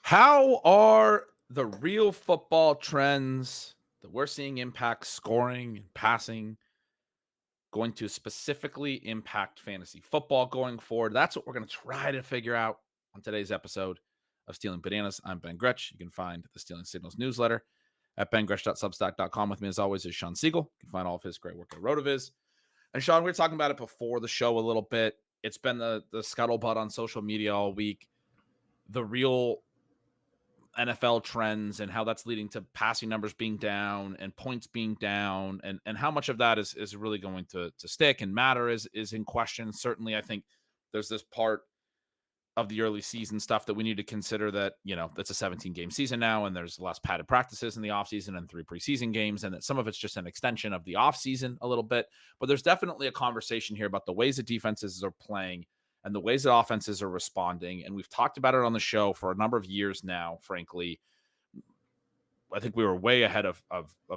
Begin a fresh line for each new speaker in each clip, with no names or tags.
How are the real football trends that we're seeing impact scoring and passing going to specifically impact fantasy football going forward? That's what we're going to try to figure out on today's episode of Stealing Bananas. I'm Ben Gretch. You can find the Stealing Signals newsletter at bengretch.substack.com. With me, as always, is Shawn Siegele. You can find all of his great work at RotoViz. And Shawn, we were talking about it before the show a little bit. It's been the scuttlebutt on social media all week. The real NFL trends and how that's leading to passing numbers being down and points being down, and how much of that is really going to stick and matter is in question. Certainly, I think there's this part of the early season stuff that we need to consider that, it's a 17 game season now, and there's less padded practices in the offseason and 3 preseason games, and that some of it's just an extension of the offseason a little bit. But there's definitely a conversation here about the ways that defenses are playing and the ways that offenses are responding. And we've talked about it on the show for a number of years now, frankly. I think we were way ahead of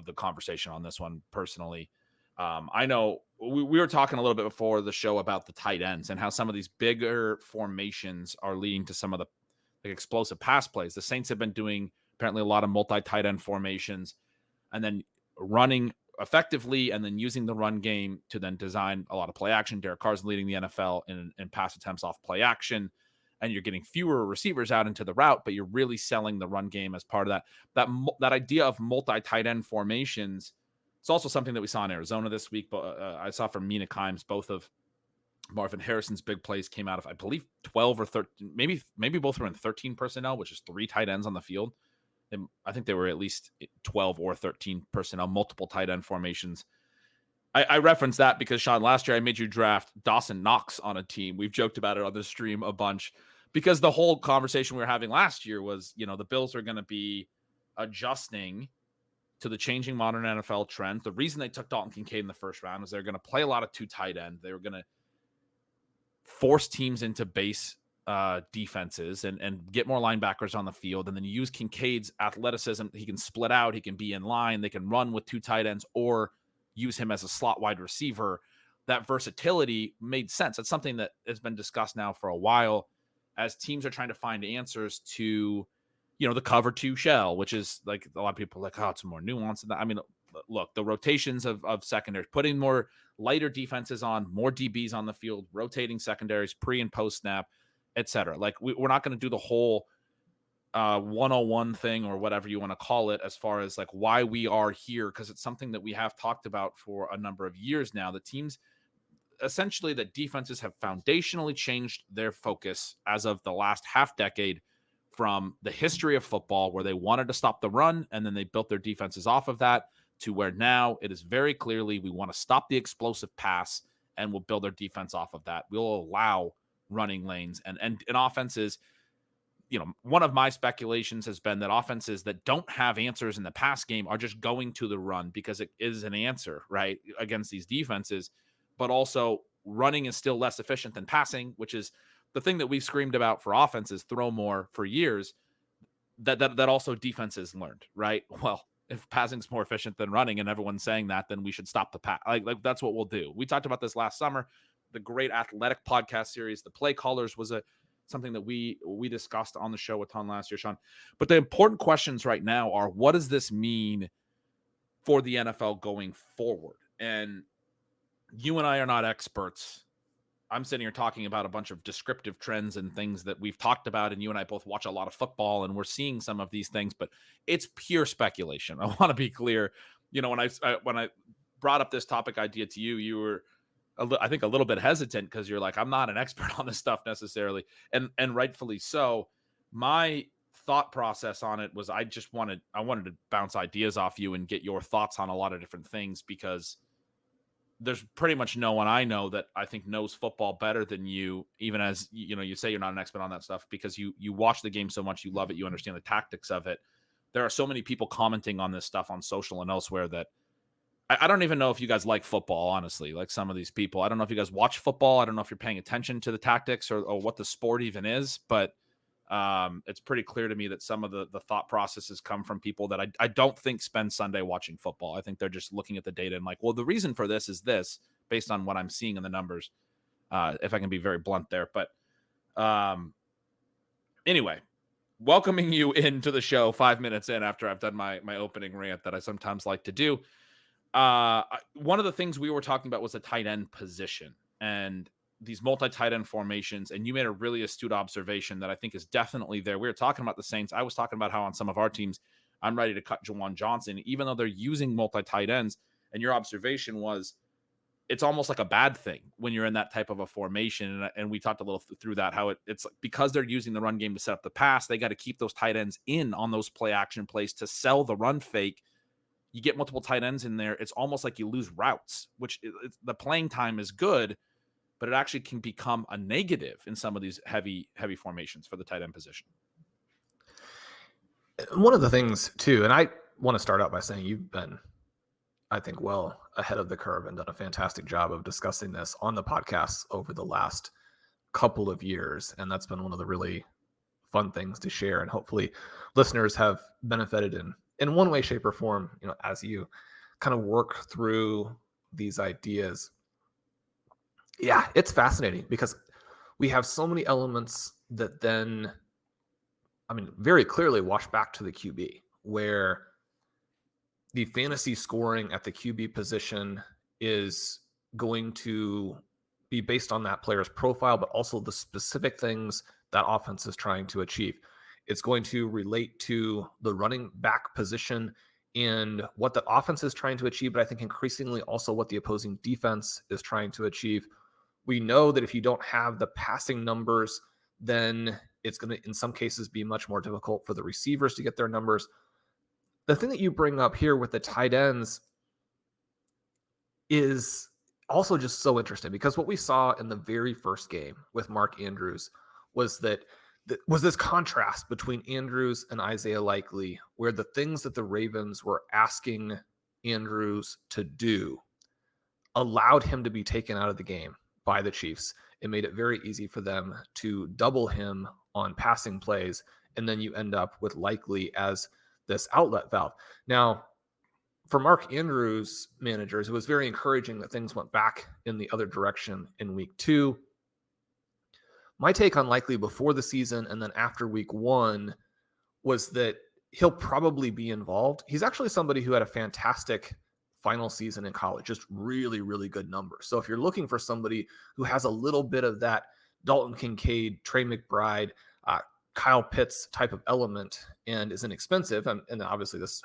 the conversation on this one personally. I know we were talking a little bit before the show about the tight ends and how some of these bigger formations are leading to some of the explosive pass plays. The Saints have been doing apparently a lot of multi-tight end formations and then running effectively and then using the run game to then design a lot of play action. Derek Carr's leading the NFL in pass attempts off play action, and you're getting fewer receivers out into the route, but you're really selling the run game as part of that. That idea of multi-tight end formations. It's also something that we saw in Arizona this week, but I saw from Mina Kimes, both of Marvin Harrison's big plays came out of, I believe, 12 or 13, maybe both were in 13 personnel, which is 3 tight ends on the field. And I think they were at least 12 or 13 personnel, multiple tight end formations. I referenced that because, Shawn, last year I made you draft Dawson Knox on a team. We've joked about it on this stream a bunch because the whole conversation we were having last year was, the Bills are going to be adjusting to the changing modern NFL trends. The reason they took Dalton Kincaid in the first round is they're going to play a lot of 2 tight end. They were going to force teams into base defenses and get more linebackers on the field, and then use Kincaid's athleticism. He can split out, he can be in line, they can run with 2 tight ends or use him as a slot wide receiver. That versatility made sense. That's something that has been discussed now for a while as teams are trying to find answers to, the cover 2 shell, which is like a lot of people are like, oh, it's more nuanced than that. I mean, look, the rotations of secondaries, putting more lighter defenses on, more DBs on the field, rotating secondaries, pre and post snap, etc. Like we're not going to do the whole 101 thing or whatever you want to call it as far as like why we are here, because it's something that we have talked about for a number of years now. The teams, essentially, that defenses have foundationally changed their focus as of the last half decade from the history of football, where they wanted to stop the run and then they built their defenses off of that, to where now it is very clearly we want to stop the explosive pass and we'll build our defense off of that. We'll allow running lanes and offenses. One of my speculations has been that offenses that don't have answers in the pass game are just going to the run because it is an answer, right, against these defenses. But also running is still less efficient than passing, which is the thing that we've screamed about for offenses, throw more, for years, that also defenses learned, right? Well, if passing's more efficient than running and everyone's saying that, then we should stop the pass. Like that's what we'll do. We talked about this last summer, the great athletic podcast series, The Play Callers, was something that we discussed on the show a ton last year, Shawn. But the important questions right now are, what does this mean for the NFL going forward? And you and I are not experts. I'm sitting here talking about a bunch of descriptive trends and things that we've talked about, and you and I both watch a lot of football, and we're seeing some of these things, but it's pure speculation. I want to be clear. When I brought up this topic idea to you, you were, I think, a little bit hesitant because you're like, I'm not an expert on this stuff necessarily, and rightfully so. My thought process on it was I wanted to bounce ideas off you and get your thoughts on a lot of different things, because there's pretty much no one I know that I think knows football better than you, even as, you say you're not an expert on that stuff because you watch the game so much, you love it, you understand the tactics of it. There are so many people commenting on this stuff on social and elsewhere that I don't even know if you guys like football, honestly, like some of these people. I don't know if you guys watch football. I don't know if you're paying attention to the tactics or what the sport even is, but it's pretty clear to me that some of the thought processes come from people that I don't think spend Sunday watching football. I think they're just looking at the data and like, well, the reason for this is this, based on what I'm seeing in the numbers, if I can be very blunt there. But anyway, welcoming you into the show 5 minutes in after I've done my opening rant that I sometimes like to do. One of the things we were talking about was the tight end position and these multi-tight end formations, and you made a really astute observation that I think is definitely there. We were talking about the Saints. I was talking about how on some of our teams, I'm ready to cut Jawan Johnson, even though they're using multi-tight ends. And your observation was it's almost like a bad thing when you're in that type of a formation. And we talked a little through that, how it's because they're using the run game to set up the pass, they got to keep those tight ends in on those play action plays to sell the run fake. You get multiple tight ends in there, it's almost like you lose routes, which the playing time is good, but it actually can become a negative in some of these heavy formations for the tight end position.
One of the things too, and I want to start out by saying you've been, I think, well ahead of the curve and done a fantastic job of discussing this on the podcast over the last couple of years. And that's been one of the really fun things to share. And hopefully listeners have benefited in one way, shape, or form, as you kind of work through these ideas. Yeah, it's fascinating because we have so many elements that then, very clearly wash back to the QB, where the fantasy scoring at the QB position is going to be based on that player's profile, but also the specific things that offense is trying to achieve. It's going to relate to the running back position and what the offense is trying to achieve, but I think increasingly also what the opposing defense is trying to achieve. We know that if you don't have the passing numbers, then it's going to, in some cases, be much more difficult for the receivers to get their numbers. The thing that you bring up here with the tight ends is also just so interesting, because what we saw in the very first game with Mark Andrews was this contrast between Andrews and Isaiah Likely, where the things that the Ravens were asking Andrews to do allowed him to be taken out of the game by the Chiefs. It made it very easy for them to double him on passing plays, and then you end up with Likely as this outlet valve. Now, for Mark Andrews managers, it was very encouraging that things went back in the other direction in week 2. My take on Likely before the season and then after week 1 was that he'll probably be involved. He's actually somebody who had a fantastic final season in college, just really, really good numbers. So if you're looking for somebody who has a little bit of that Dalton Kincaid, Trey McBride, Kyle Pitts type of element and is inexpensive, and obviously this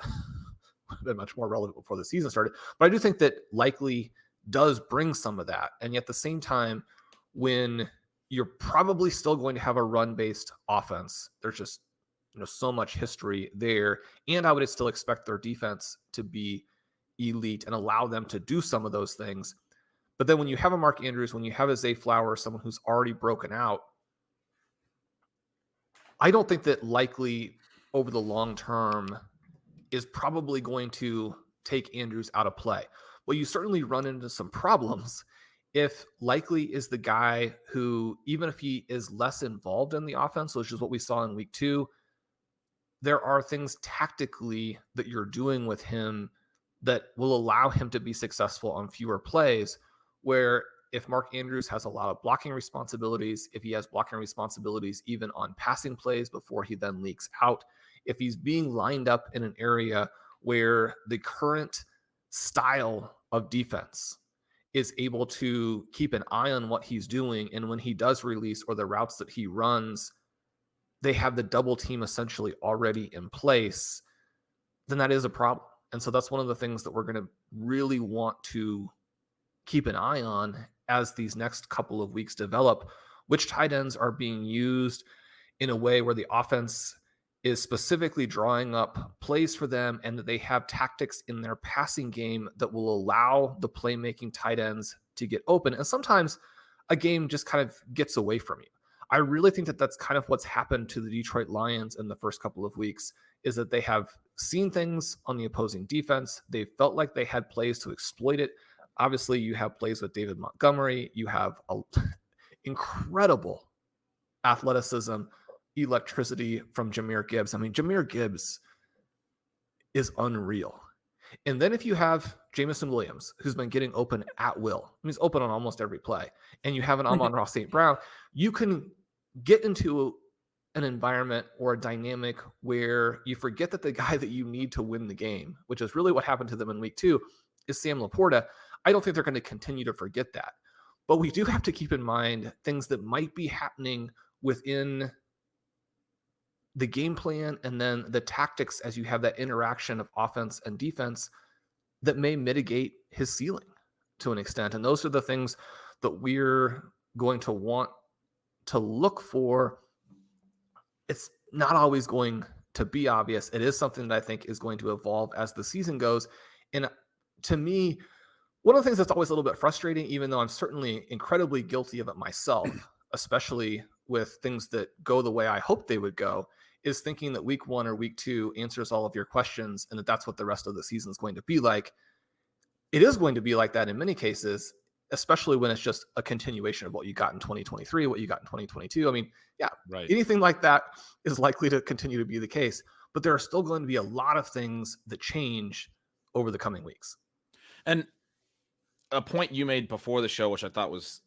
would have been much more relevant before the season started, but I do think that Likely does bring some of that. And yet at the same time, when you're probably still going to have a run-based offense, there's just so much history there, and I would still expect their defense to be elite and allow them to do some of those things. But then when you have a Mark Andrews, when you have a Zay Flowers, someone who's already broken out, I don't think that Likely over the long term is probably going to take Andrews out of play. Well, you certainly run into some problems if Likely is the guy who, even if he is less involved in the offense, which is what we saw in week 2, there are things tactically that you're doing with him that will allow him to be successful on fewer plays, where if Mark Andrews has a lot of blocking responsibilities, if he has blocking responsibilities even on passing plays before he then leaks out, if he's being lined up in an area where the current style of defense is able to keep an eye on what he's doing, and when he does release or the routes that he runs, they have the double team essentially already in place, then that is a problem. And so that's one of the things that we're going to really want to keep an eye on as these next couple of weeks develop, which tight ends are being used in a way where the offense is specifically drawing up plays for them, and that they have tactics in their passing game that will allow the playmaking tight ends to get open. And sometimes a game just kind of gets away from you. I really think that that's kind of what's happened to the Detroit Lions in the first couple of weeks, is that they have seen things on the opposing defense. They felt like they had plays to exploit it. Obviously, you have plays with David Montgomery. You have incredible athleticism, electricity from Jahmyr Gibbs. I mean, Jahmyr Gibbs is unreal. And then if you have Jameson Williams, who's been getting open at will, he's open on almost every play, and you have an Amon-Ra St. Brown, you can get into an environment or a dynamic where you forget that the guy that you need to win the game, which is really what happened to them in week 2, is Sam Laporta. I don't think they're going to continue to forget that. But we do have to keep in mind things that might be happening within the game plan and then the tactics as you have that interaction of offense and defense that may mitigate his ceiling to an extent. And those are the things that we're going to want to look for. It's not always going to be obvious. It is something that I think is going to evolve as the season goes. And to me, one of the things that's always a little bit frustrating, even though I'm certainly incredibly guilty of it myself, especially with things that go the way I hope they would go, is thinking that week 1 or week 2 answers all of your questions and that that's what the rest of the season is going to be like. It is going to be like that in many cases, especially when it's just a continuation of what you got in 2023, what you got in 2022. I mean, yeah,
Right.
anything like that is likely to continue to be the case, but there are still going to be a lot of things that change over the coming weeks.
And a point you made before the show, which I thought was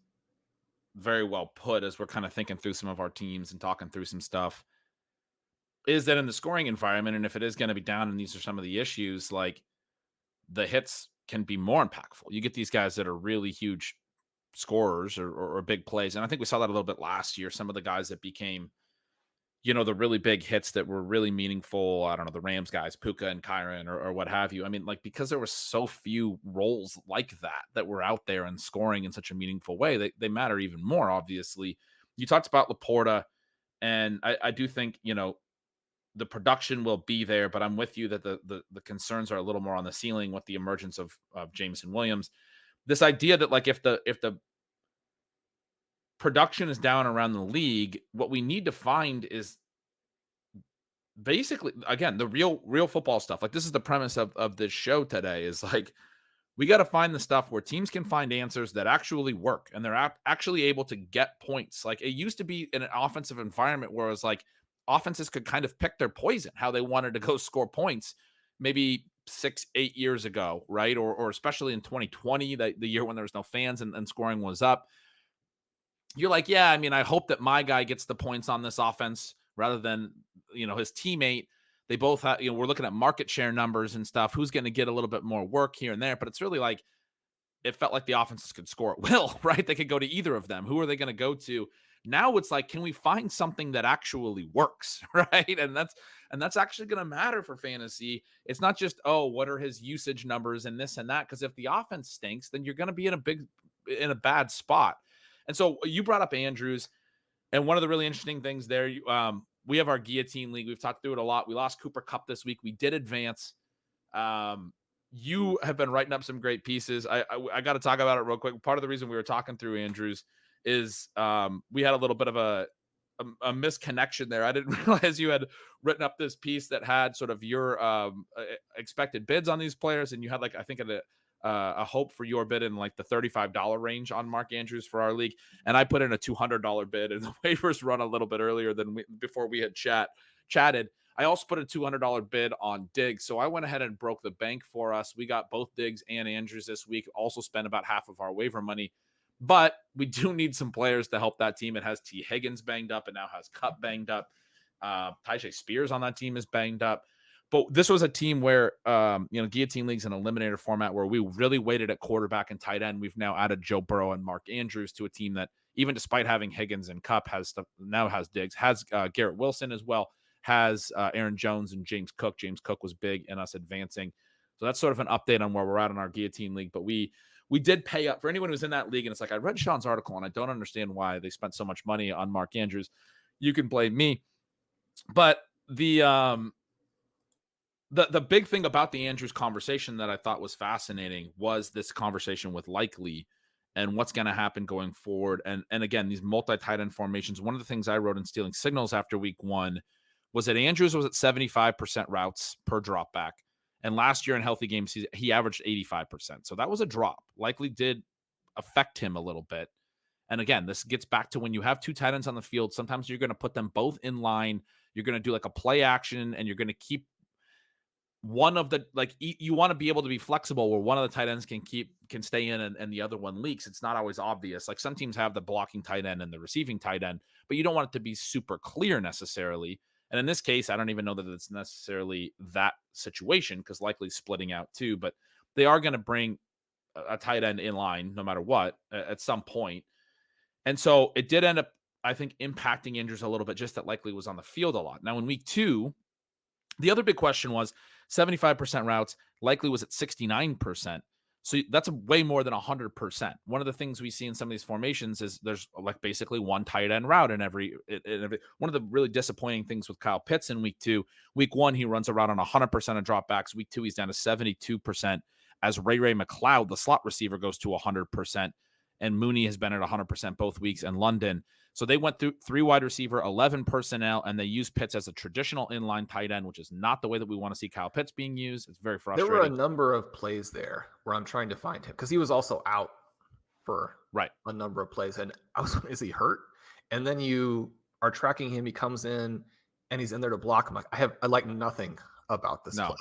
very well put as we're kind of thinking through some of our teams and talking through some stuff, is that in the scoring environment, and if it is going to be down and these are some of the issues, like the hits can be more impactful. You get these guys that are really huge scorers or big plays. And I think we saw that a little bit last year. Some of the guys that became, the really big hits that were really meaningful. I don't know, the Rams guys, Puka and Kyron or what have you. I mean, like, because there were so few roles like that were out there and scoring in such a meaningful way, they matter even more, obviously. You talked about Laporta, and I do think, the production will be there, but I'm with you that the concerns are a little more on the ceiling with the emergence of Jameson Williams. This idea that, like, if the production is down around the league, what we need to find is basically, again, the real football stuff. Like, this is the premise of this show today, is like, we got to find the stuff where teams can find answers that actually work and they're actually able to get points. Like, it used to be in an offensive environment where it was like offenses could kind of pick their poison, how they wanted to go score points, maybe 6-8 years ago, right? Or especially in 2020, the year when there was no fans and scoring was up. You're like, yeah, I mean, I hope that my guy gets the points on this offense rather than, his teammate. They both have, we're looking at market share numbers and stuff. Who's going to get a little bit more work here and there? But it's really like, it felt like the offenses could score at will, right? They could go to either of them. Who are they going to go to? Now it's like, can we find something that actually works, right? And that's actually going to matter for fantasy. It's not just, oh, what are his usage numbers and this and that? Because if the offense stinks, then you're going to be in a bad spot. And so you brought up Andrews, and one of the really interesting things there, we have our guillotine league. We've talked through it a lot. We lost Cooper Kupp this week. We did advance. You have been writing up some great pieces. I got to talk about it real quick. Part of the reason we were talking through Andrews is we had a little bit of a misconnection there. I didn't realize you had written up this piece that had sort of your expected bids on these players, and you had, like, I think a hope for your bid in like the $35 range on Mark Andrews for our league. And I put in a $200 bid, and the waivers run a little bit earlier than before we had chatted. I also put a $200 bid on Diggs. So I went ahead and broke the bank for us. We got both Diggs and Andrews this week, also spent about half of our waiver money, but we do need some players to help that team. It has T. Higgins banged up. It now has Kupp banged up. Tyjae Spears on that team is banged up. But this was a team where, guillotine leagues an eliminator format where we really waited at quarterback and tight end. We've now added Joe Burrow and Mark Andrews to a team that, even despite having Higgins and Kupp, has Diggs, has Garrett Wilson as well, has Aaron Jones and James Cook. James Cook was big in us advancing. So that's sort of an update on where we're at in our guillotine league. But we did pay up for anyone who's in that league. And it's like, I read Sean's article and I don't understand why they spent so much money on Mark Andrews. You can blame me. But the big thing about the Andrews conversation that I thought was fascinating was this conversation with Likely and what's going to happen going forward. And again, these multi-tight end formations. One of the things I wrote in Stealing Signals after week 1 was that Andrews was at 75% routes per drop back. And last year in healthy games, he averaged 85%. So that was a drop. Likely did affect him a little bit. And again, this gets back to when you have two tight ends on the field, sometimes you're going to put them both in line. You're going to do like a play action, and you're going to keep one of the you want to be able to be flexible where one of the tight ends can stay in and the other one leaks. It's not always obvious. Like some teams have the blocking tight end and the receiving tight end, but you don't want it to be super clear necessarily. And in this case, I don't even know that it's necessarily that situation because likely splitting out too, but they are going to bring a tight end in line no matter what at some point. And so it did end up, I think, impacting Andrews a little bit, just that likely was on the field a lot. Now in week 2, the other big question was 75% routes, likely was at 69%. So that's way more than 100%. One of the things we see in some of these formations is there's like basically one tight end route in every. One of the really disappointing things with Kyle Pitts in week 2, week 1, he runs around on 100% of dropbacks. Week 2, he's down to 72%. As Ray McLeod, the slot receiver, goes to 100%. And Mooney has been at 100% both weeks, and London. So they went through 3 wide receiver, 11 personnel, and they used Pitts as a traditional inline tight end, which is not the way that we want to see Kyle Pitts being used. It's very frustrating.
There were a number of plays there where I'm trying to find him because he was also out for a number of plays. And I was wondering, is he hurt? And then you are tracking him. He comes in and he's in there to block. I'm like, I like nothing about this play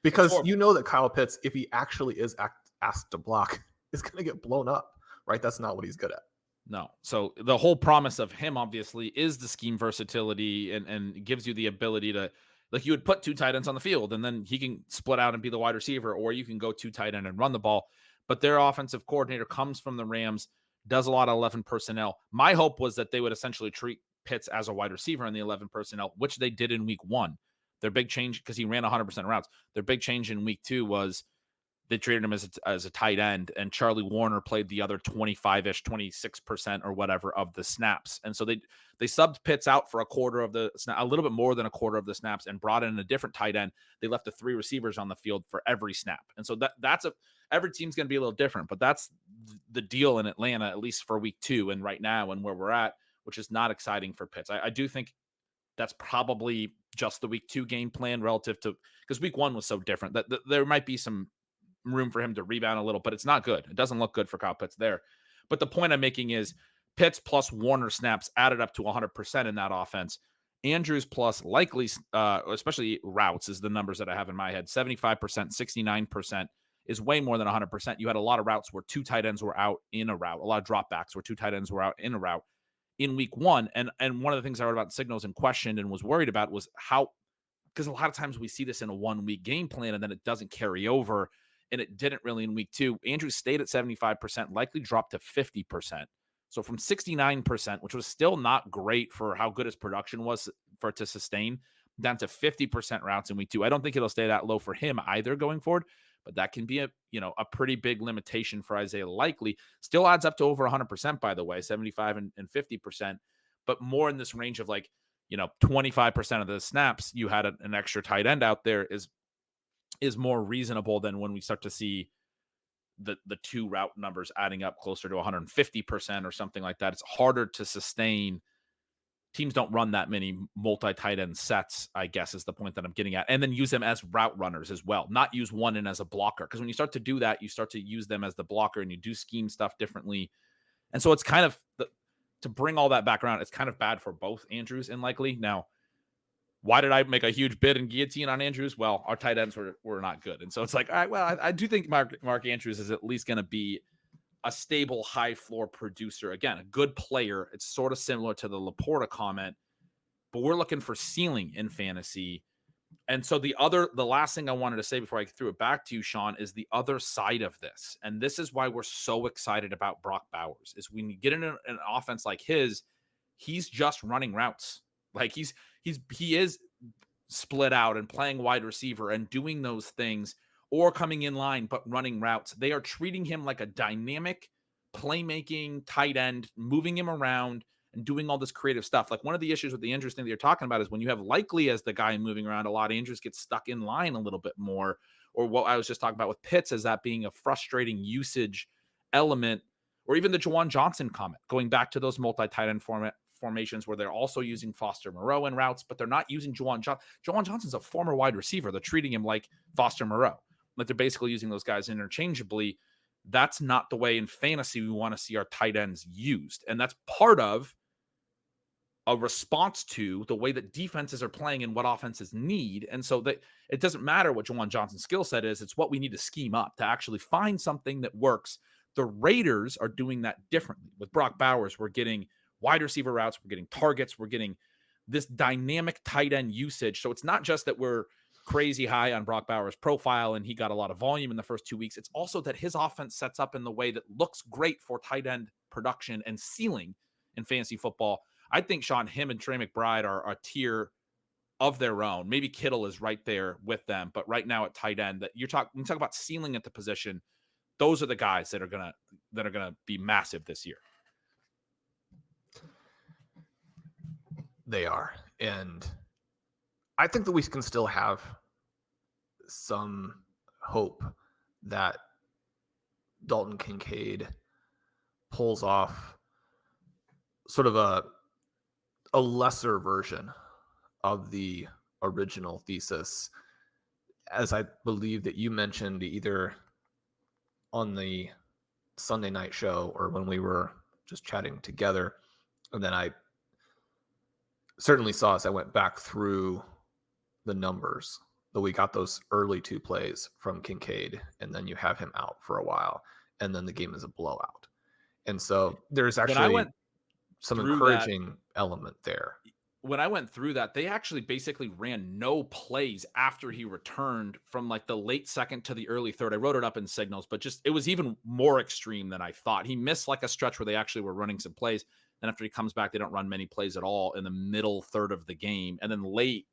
because you know that Kyle Pitts, if he actually is asked to block, is going to get blown up, right? That's not what he's good at.
No. So the whole promise of him obviously is the scheme versatility and gives you the ability to, like, you would put 2 tight ends on the field and then he can split out and be the wide receiver, or you can go 2 tight end and run the ball. But their offensive coordinator comes from the Rams, does a lot of 11 personnel. My hope was that they would essentially treat Pitts as a wide receiver in the 11 personnel, which they did in week 1. Their big change, because he ran 100% routes, their big change in week 2 was they treated him as a tight end, and Charlie Warner played the other 25-ish, 26% or whatever of the snaps. And so they subbed Pitts out for a little bit more than a quarter of the snaps, and brought in a different tight end. They left the 3 receivers on the field for every snap. And so every team's going to be a little different, but that's the deal in Atlanta, at least for week 2 and right now and where we're at, which is not exciting for Pitts. I do think that's probably just the week 2 game plan relative to, because week 1 was so different that there might be some room for him to rebound a little, but it's not good. It doesn't look good for Kyle Pitts there. But the point I'm making is Pitts plus Warner snaps added up to 100% in that offense. Andrews plus likely, especially routes, is the numbers that I have in my head. 75%, 69% is way more than 100%. You had a lot of routes where 2 tight ends were out in a route. A lot of dropbacks where 2 tight ends were out in a route in week 1. And one of the things I wrote about the signals and questioned and was worried about was how, because a lot of times we see this in a 1-week game plan and then it doesn't carry over. And it didn't really in week 2. Andrews stayed at 75%, likely dropped to 50%. So from 69%, which was still not great for how good his production was for it to sustain, down to 50% routes in week 2. I don't think it'll stay that low for him either going forward, but that can be a pretty big limitation for Isaiah Likely. Still adds up to over 100%, by the way, 75 and 50%, but more in this range of 25% of the snaps you had an extra tight end out there is more reasonable than when we start to see the 2 route numbers adding up closer to 150% or something like that. It's harder to sustain. Teams don't run that many multi-tight end sets, I guess, is the point that I'm getting at. And then use them as route runners as well, not use one in as a blocker. Because when you start to do that, you start to use them as the blocker and you do scheme stuff differently. And so it's kind of, to bring all that back around, it's kind of bad for both Andrews and Likely. Now, why did I make a huge bid and guillotine on Andrews? Well, our tight ends were not good. And so it's like, all right, well, I do think Mark Andrews is at least going to be a stable, high floor producer. Again, a good player. It's sort of similar to the Laporta comment, but we're looking for ceiling in fantasy. And so the last thing I wanted to say before I threw it back to you, Sean, is the other side of this. And this is why we're so excited about Brock Bowers, is when you get in an offense like his, he's just running routes. Like he is split out and playing wide receiver and doing those things, or coming in line but running routes. They are treating him like a dynamic playmaking tight end, moving him around and doing all this creative stuff. Like one of the issues with the Andrews thing that you're talking about is when you have Likely as the guy moving around a lot, Andrews gets stuck in line a little bit more. Or what I was just talking about with Pitts, as that being a frustrating usage element, or even the Juwan Johnson comment, going back to those multi-tight end formations where they're also using Foster Moreau in routes, but they're not using Juwan Johnson. Juwan Johnson's a former wide receiver. They're treating him like Foster Moreau. Like they're basically using those guys interchangeably. That's not the way in fantasy we want to see our tight ends used. And that's part of a response to the way that defenses are playing and what offenses need. And so that it doesn't matter what Juwan Johnson's skill set is, it's what we need to scheme up to actually find something that works. The Raiders are doing that differently. With Brock Bowers, we're getting wide receiver routes, we're getting targets, we're getting this dynamic tight end usage. So it's not just that we're crazy high on Brock Bowers' profile and he got a lot of volume in the first 2 weeks. It's also that his offense sets up in the way that looks great for tight end production and ceiling in fantasy football. I think, Sean, him and Trey McBride are a tier of their own. Maybe Kittle is right there with them, but right now at tight end, that you talk about ceiling at the position. Those are the guys that are gonna be massive this year.
They are. And I think that we can still have some hope that Dalton Kincaid pulls off sort of a lesser version of the original thesis, as I believe that you mentioned either on the Sunday night show or when we were just chatting together. And then I certainly saw, as I went back through the numbers, that we got those early 2 plays from Kincaid, and then you have him out for a while, and then the game is a blowout. And so there's actually some encouraging element there.
When I went through that, they actually basically ran no plays after he returned from like the late second to the early third. I wrote it up in signals, but just it was even more extreme than I thought. He missed like a stretch where they actually were running some plays. Then after he comes back, they don't run many plays at all in the middle third of the game. And then late,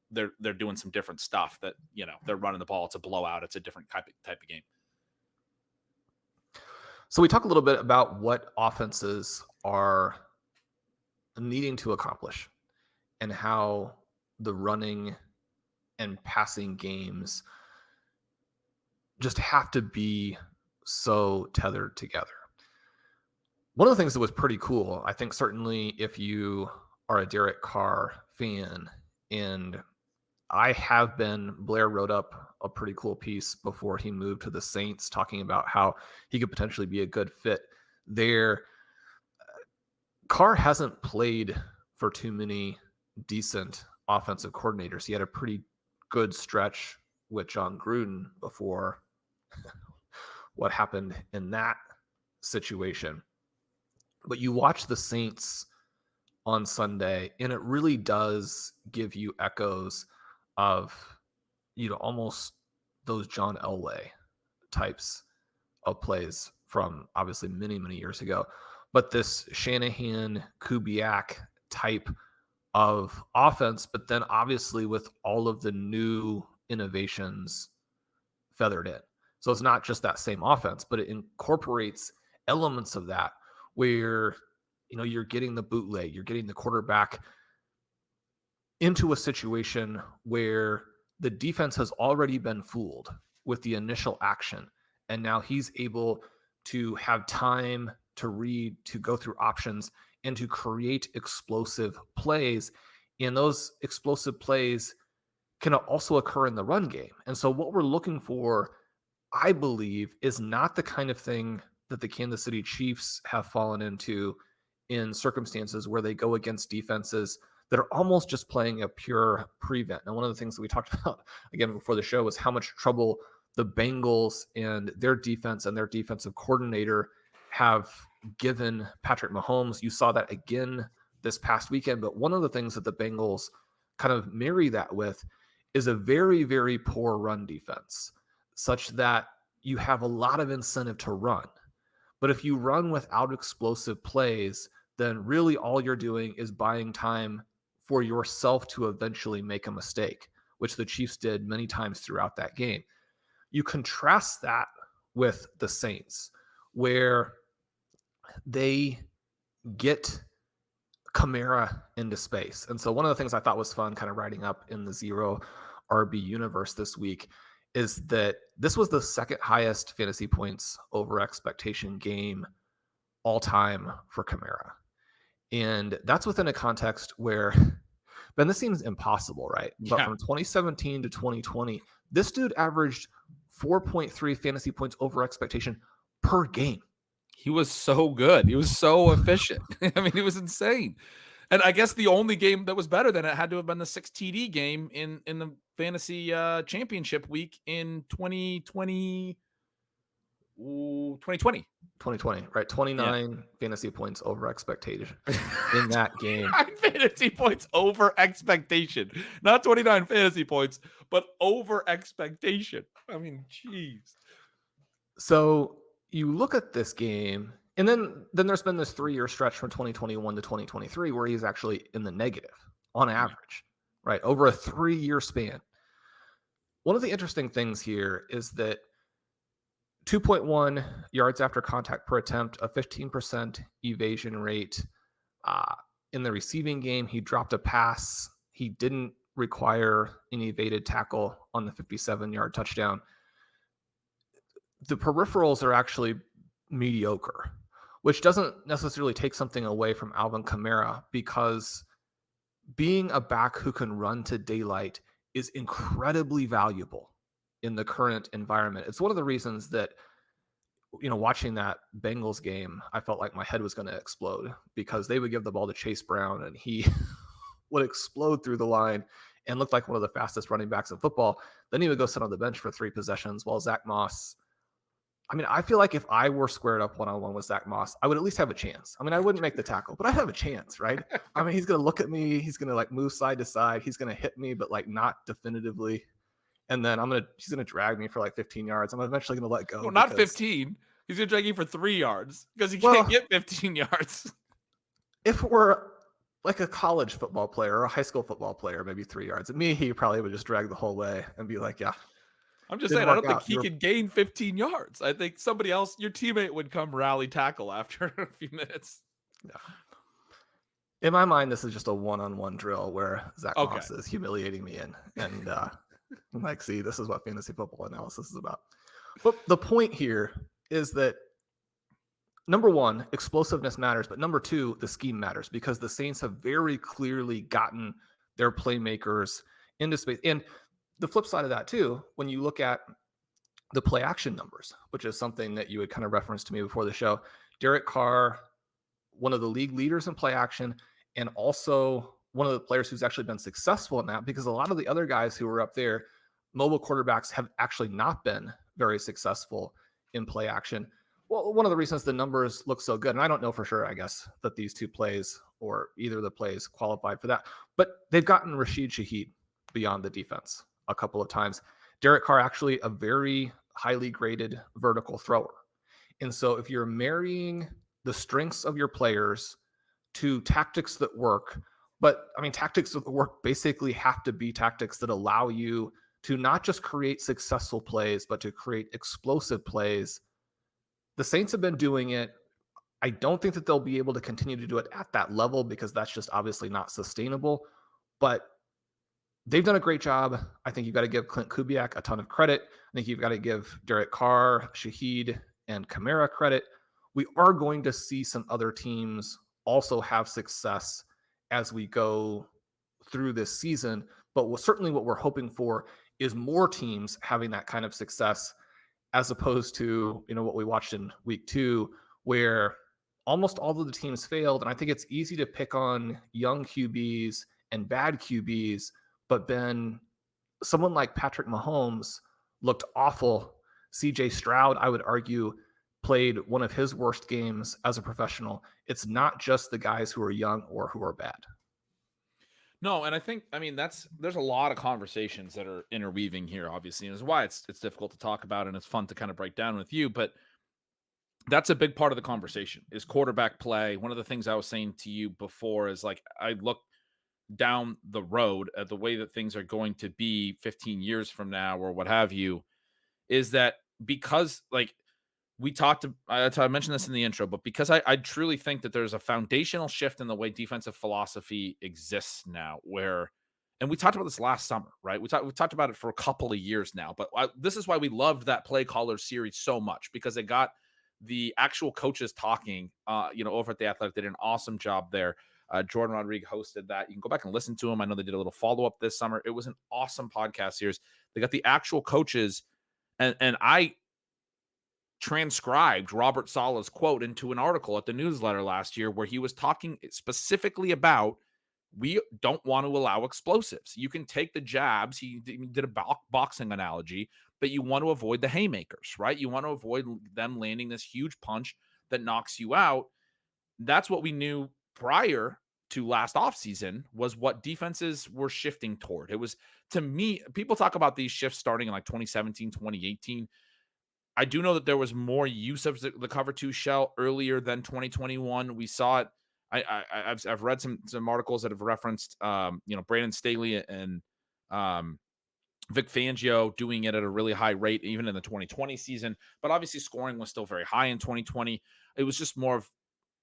they're doing some different stuff that, you know, they're running the ball. It's a blowout. It's a different type of game.
So we talk a little bit about what offenses are needing to accomplish and how the running and passing games just have to be so tethered together. One of the things that was pretty cool, I think certainly if you are a Derek Carr fan, and I have been, Blair wrote up a pretty cool piece before he moved to the Saints talking about how he could potentially be a good fit there. Carr hasn't played for too many decent offensive coordinators. He had a pretty good stretch with John Gruden before what happened in that situation. But you watch the Saints on Sunday, and it really does give you echoes of, you know, almost those John Elway types of plays from obviously many, many years ago. But this Shanahan, Kubiak type of offense, but then obviously with all of the new innovations feathered in. So it's not just that same offense, but it incorporates elements of that where, you know, you're getting the bootleg, you're getting the quarterback into a situation where the defense has already been fooled with the initial action. And now he's able to have time to read, to go through options, and to create explosive plays. And those explosive plays can also occur in the run game. And so what we're looking for, I believe, is not the kind of thing that the Kansas City Chiefs have fallen into in circumstances where they go against defenses that are almost just playing a pure prevent. Now, one of the things that we talked about, again, before the show was how much trouble the Bengals and their defense and their defensive coordinator have given Patrick Mahomes. You saw that again this past weekend. But one of the things that the Bengals kind of marry that with is a very, very poor run defense, such that you have a lot of incentive to run. But if you run without explosive plays, then really all you're doing is buying time for yourself to eventually make a mistake, which the Chiefs did many times throughout that game. You contrast that with the Saints, where they get Kamara into space. And so one of the things I thought was fun kind of writing up in the Zero RB universe this week is that this was the second highest fantasy points over expectation game all time for Kamara. And that's within a context where, Ben, this seems impossible, right? But from 2017 to 2020, this dude averaged 4.3 fantasy points over expectation per game.
He was so good. He was so efficient. I mean, it was insane. And I guess the only game that was better than it had to have been the 6 TD game in the fantasy championship week in 2020. Ooh, 2020.
2020, right?
Yeah.
29 fantasy points over expectation in that game.
29 fantasy points over expectation. Not 29 fantasy points, but over expectation. I mean, jeez.
So you look at this game, and then there's been this 3-year stretch from 2021 to 2023 where he's actually in the negative on average, right? Over a 3-year span. One of the interesting things here is that 2.1 yards after contact per attempt, a 15% evasion rate. In the receiving game, he dropped a pass. He didn't require an evaded tackle on the 57-yard touchdown. The peripherals are actually mediocre, which doesn't necessarily take something away from Alvin Kamara, because being a back who can run to daylight is incredibly valuable in the current environment. It's one of the reasons that, watching that Bengals game, I felt like my head was going to explode, because they would give the ball to Chase Brown and he would explode through the line and looked like one of the fastest running backs in football. Then he would go sit on the bench for 3 possessions while Zach Moss, I feel like if I were squared up one-on-one with Zach Moss, I would at least have a chance. I wouldn't make the tackle, but I have a chance, right? He's going to look at me. He's going to move side to side. He's going to hit me, but not definitively. And then he's going to drag me for 15 yards. I'm eventually going to let go.
Well, not 15. He's going to drag you for 3 yards because he can't get 15 yards.
If it were like a college football player or a high school football player, maybe 3 yards. He probably would just drag the whole way and be like, yeah.
I'm just saying, I don't think he could gain 15 yards. I think somebody else, your teammate, would come rally tackle after a few minutes.
Yeah. In my mind, this is just a one-on-one drill where Zach Moss is humiliating me and I'm see, this is what fantasy football analysis is about. But the point here is that, number one, explosiveness matters, but number two, the scheme matters, because the Saints have very clearly gotten their playmakers into space. And the flip side of that too, when you look at the play action numbers, which is something that you had kind of referenced to me before the show, Derek Carr, one of the league leaders in play action, and also one of the players who's actually been successful in that, because a lot of the other guys who were up there, mobile quarterbacks, have actually not been very successful in play action. Well, one of the reasons the numbers look so good, and I don't know for sure, I guess, that these two plays or either of the plays qualified for that, but they've gotten Rashid Shaheed beyond the defense a couple of times. Derek Carr, actually a very highly graded vertical thrower. And so if you're marrying the strengths of your players to tactics that work, but tactics that work basically have to be tactics that allow you to not just create successful plays, but to create explosive plays. The Saints have been doing it. I don't think that they'll be able to continue to do it at that level, because that's just obviously not sustainable, but they've done a great job. I think you've got to give Clint Kubiak a ton of credit. I think you've got to give Derek Carr, Shaheed, and Kamara credit. We are going to see some other teams also have success as we go through this season, but certainly what we're hoping for is more teams having that kind of success, as opposed to what we watched in week 2, where almost all of the teams failed. And I think it's easy to pick on young QBs and bad QBs, but Ben, someone like Patrick Mahomes looked awful. CJ Stroud, I would argue, played one of his worst games as a professional. It's not just the guys who are young or who are bad.
No, and I think, there's a lot of conversations that are interweaving here, obviously, and it's why it's difficult to talk about, and it's fun to kind of break down with you, but that's a big part of the conversation is quarterback play. One of the things I was saying to you before is I look down the road at the way that things are going to be 15 years from now or what have you, is that because I mentioned this in the intro, but because I truly think that there's a foundational shift in the way defensive philosophy exists now, and we talked about this last summer, right? We talked about it for a couple of years now, but this is why we loved that Play Caller series so much, because it got the actual coaches talking, over at The Athletic. They did an awesome job there. Jordan Rodriguez hosted that. You can go back and listen to him. I know they did a little follow-up this summer. It was an awesome podcast series. They got the actual coaches, and I transcribed Robert Sala's quote into an article at the newsletter last year where he was talking specifically about we don't want to allow explosives. You can take the jabs. He did a boxing analogy, but you want to avoid the haymakers, right? You want to avoid them landing this huge punch that knocks you out. That's what we knew prior to last offseason was what defenses were shifting toward. It was, to me, people talk about these shifts starting in like 2017, 2018. I do know that there was more use of the cover two shell earlier than 2021. We saw it. I've read some articles that have referenced Brandon Staley and Vic Fangio doing it at a really high rate even in the 2020 season, but obviously scoring was still very high in 2020. It was just more of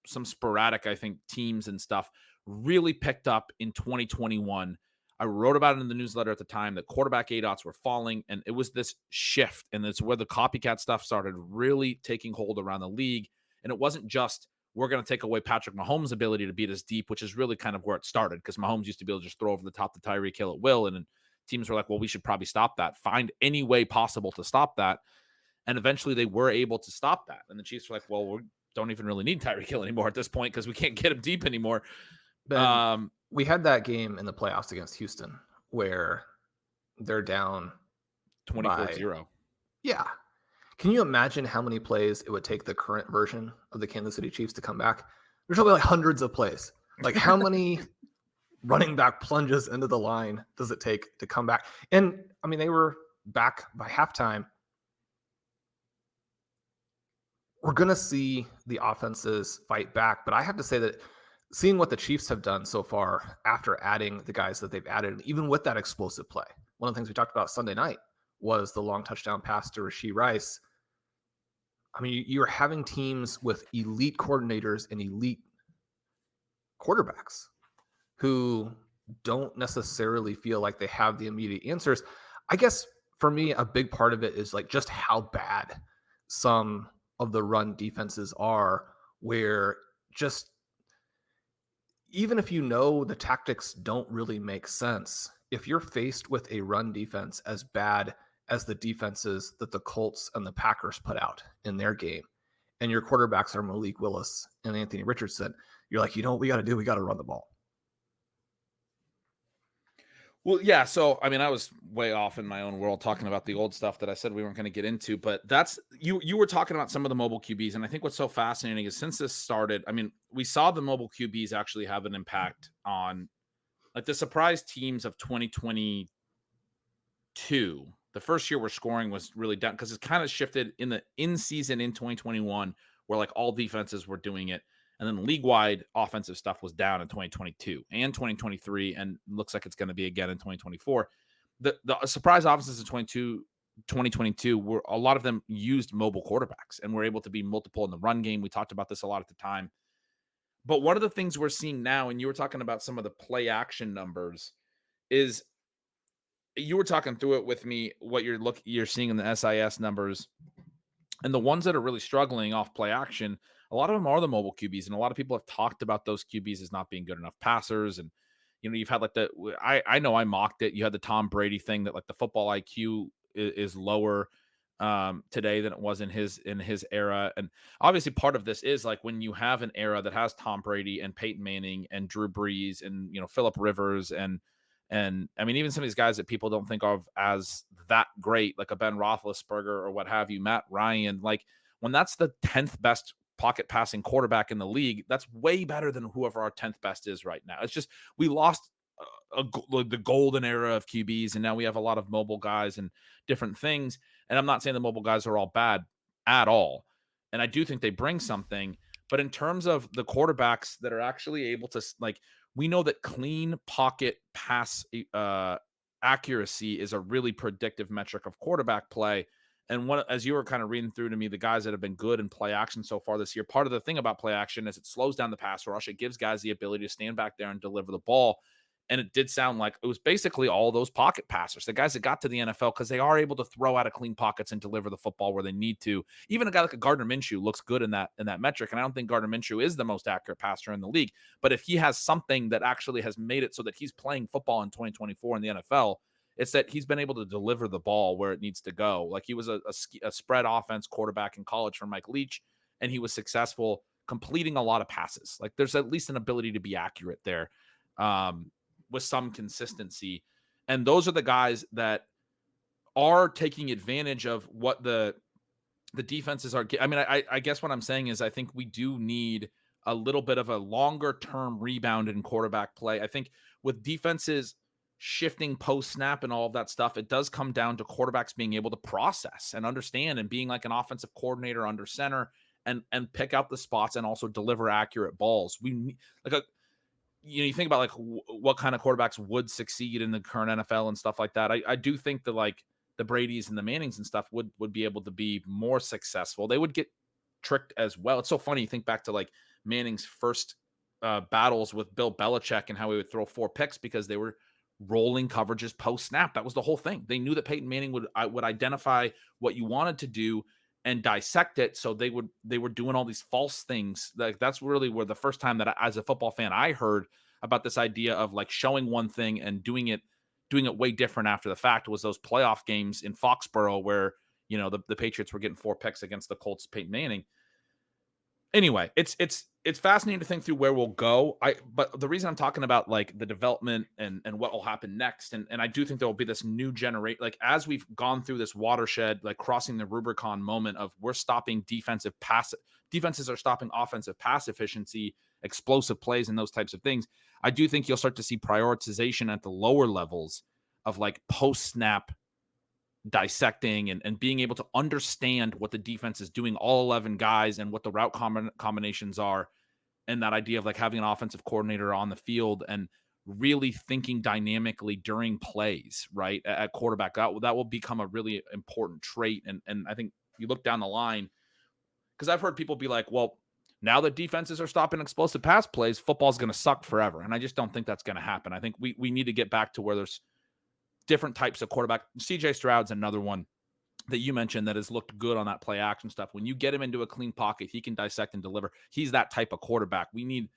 some sporadic, I think, teams and stuff really picked up in 2021. I wrote about it in the newsletter at the time that quarterback ADOTs were falling, and it was this shift, and it's where the copycat stuff started really taking hold around the league. And it wasn't just we're going to take away Patrick Mahomes' ability to beat us deep, which is really kind of where it started, because Mahomes used to be able to just throw over the top to Tyreek Hill at will, and then teams were like, well, we should probably stop that, find any way possible to stop that. And eventually they were able to stop that. And the Chiefs were like, well, we don't even really need Tyreek Hill anymore at this point because we can't get him deep anymore.
Ben, we had that game in the playoffs against Houston where they're down
24-0.
Yeah. Can you imagine how many plays it would take the current version of the Kansas City Chiefs to come back? There's probably like hundreds of plays. Like how many running back plunges into the line does it take to come back? And I mean, they were back by halftime. We're going to see the offenses fight back, but I have to say that seeing what the Chiefs have done so far after adding the guys that they've added, even with that explosive play, one of the things we talked about Sunday night was the long touchdown pass to Rashee Rice. I mean, you're having teams with elite coordinators and elite quarterbacks who don't necessarily feel like they have the immediate answers. I guess for me, a big part of it is like just how bad some of the run defenses are, where just even if you know the tactics don't really make sense, if you're faced with a run defense as bad as the defenses that the Colts and the Packers put out in their game, and your quarterbacks are Malik Willis and Anthony Richardson, you're like, you know what we got to do? We got to run the ball.
Well, yeah. So, I mean, I was way off in my own world talking about the old stuff that I said we weren't going to get into, but that's you were talking about some of the mobile QBs. And I think what's so fascinating is since this started, I mean, we saw the mobile QBs actually have an impact on like the surprise teams of 2022. The first year where scoring was really down because it kind of shifted in season in 2021 where like all defenses were doing it. And then league-wide offensive stuff was down in 2022 and 2023, and looks like it's going to be again in 2024. The surprise offenses in 2022 were a lot of them used mobile quarterbacks and were able to be multiple in the run game. We talked about this a lot at the time. But one of the things we're seeing now, and you were talking about some of the play action numbers, is you were talking through it with me what you're seeing in the SIS numbers. And the ones that are really struggling off play action, a lot of them are the mobile QBs. And a lot of people have talked about those QBs as not being good enough passers. And, you know, you've had like I know I mocked it. You had the Tom Brady thing that like the football IQ is lower today than it was in his era. And obviously part of this is like when you have an era that has Tom Brady and Peyton Manning and Drew Brees and, you know, Phillip Rivers and I mean, even some of these guys that people don't think of as that great, like a Ben Roethlisberger or what have you, Matt Ryan, like when that's the 10th best pocket passing quarterback in the league, that's way better than whoever our 10th best is right now. It's just, we lost the golden era of QBs, and now we have a lot of mobile guys and different things. And I'm not saying the mobile guys are all bad at all. And I do think they bring something, but in terms of the quarterbacks that are actually able to, like, we know that clean pocket pass accuracy is a really predictive metric of quarterback play. And as you were kind of reading through to me, the guys that have been good in play action so far this year, part of the thing about play action is it slows down the pass rush. It gives guys the ability to stand back there and deliver the ball. And it did sound like it was basically all those pocket passers, the guys that got to the NFL, because they are able to throw out of clean pockets and deliver the football where they need to. Even a guy like a Gardner Minshew looks good in that metric. And I don't think Gardner Minshew is the most accurate passer in the league. But if he has something that actually has made it so that he's playing football in 2024 in the NFL, It's that he's been able to deliver the ball where it needs to go. Like he was a spread offense quarterback in college for Mike Leach, and he was successful completing a lot of passes. Like there's at least an ability to be accurate there with some consistency. And those are the guys that are taking advantage of what the defenses are. I mean, I guess what I'm saying is I think we do need a little bit of a longer term rebound in quarterback play. I think with defenses shifting post snap and all of that stuff, it does come down to quarterbacks being able to process and understand and being like an offensive coordinator under center and pick out the spots and also deliver accurate balls. We need like a you think about like what kind of quarterbacks would succeed in the current NFL and stuff like that. I do think that like the Bradys and the Mannings and stuff would be able to be more successful. They would get tricked as well. It's so funny. You think back to like Manning's first battles with Bill Belichick and how he would throw 4 picks because they were rolling coverages post snap. That was the whole thing. They knew that Peyton Manning would identify what you wanted to do and dissect it. So they were doing all these false things. Like that's really where the first time that as a football fan, I heard about this idea of like showing one thing and doing it way different after the fact was those playoff games in Foxborough where, the Patriots were getting 4 picks against the Colts, Peyton Manning. Anyway, it's fascinating to think through where we'll go. But the reason I'm talking about like the development and what will happen next, and I do think there will be this new generation, like as we've gone through this watershed, like crossing the Rubicon moment of we're stopping defenses are stopping offensive pass efficiency, explosive plays, and those types of things. I do think you'll start to see prioritization at the lower levels of like post snap dissecting and being able to understand what the defense is doing, all 11 guys, and what the route combinations are. And that idea of like having an offensive coordinator on the field and really thinking dynamically during plays, right, at quarterback. That will become a really important trait. And I think you look down the line, because I've heard people be like, well, now that defenses are stopping explosive pass plays, football's going to suck forever. And I just don't think that's going to happen. I think we need to get back to where there's different types of quarterback. CJ Stroud's another one that you mentioned that has looked good on that play action stuff. When you get him into a clean pocket, he can dissect and deliver. He's that type of quarterback. We need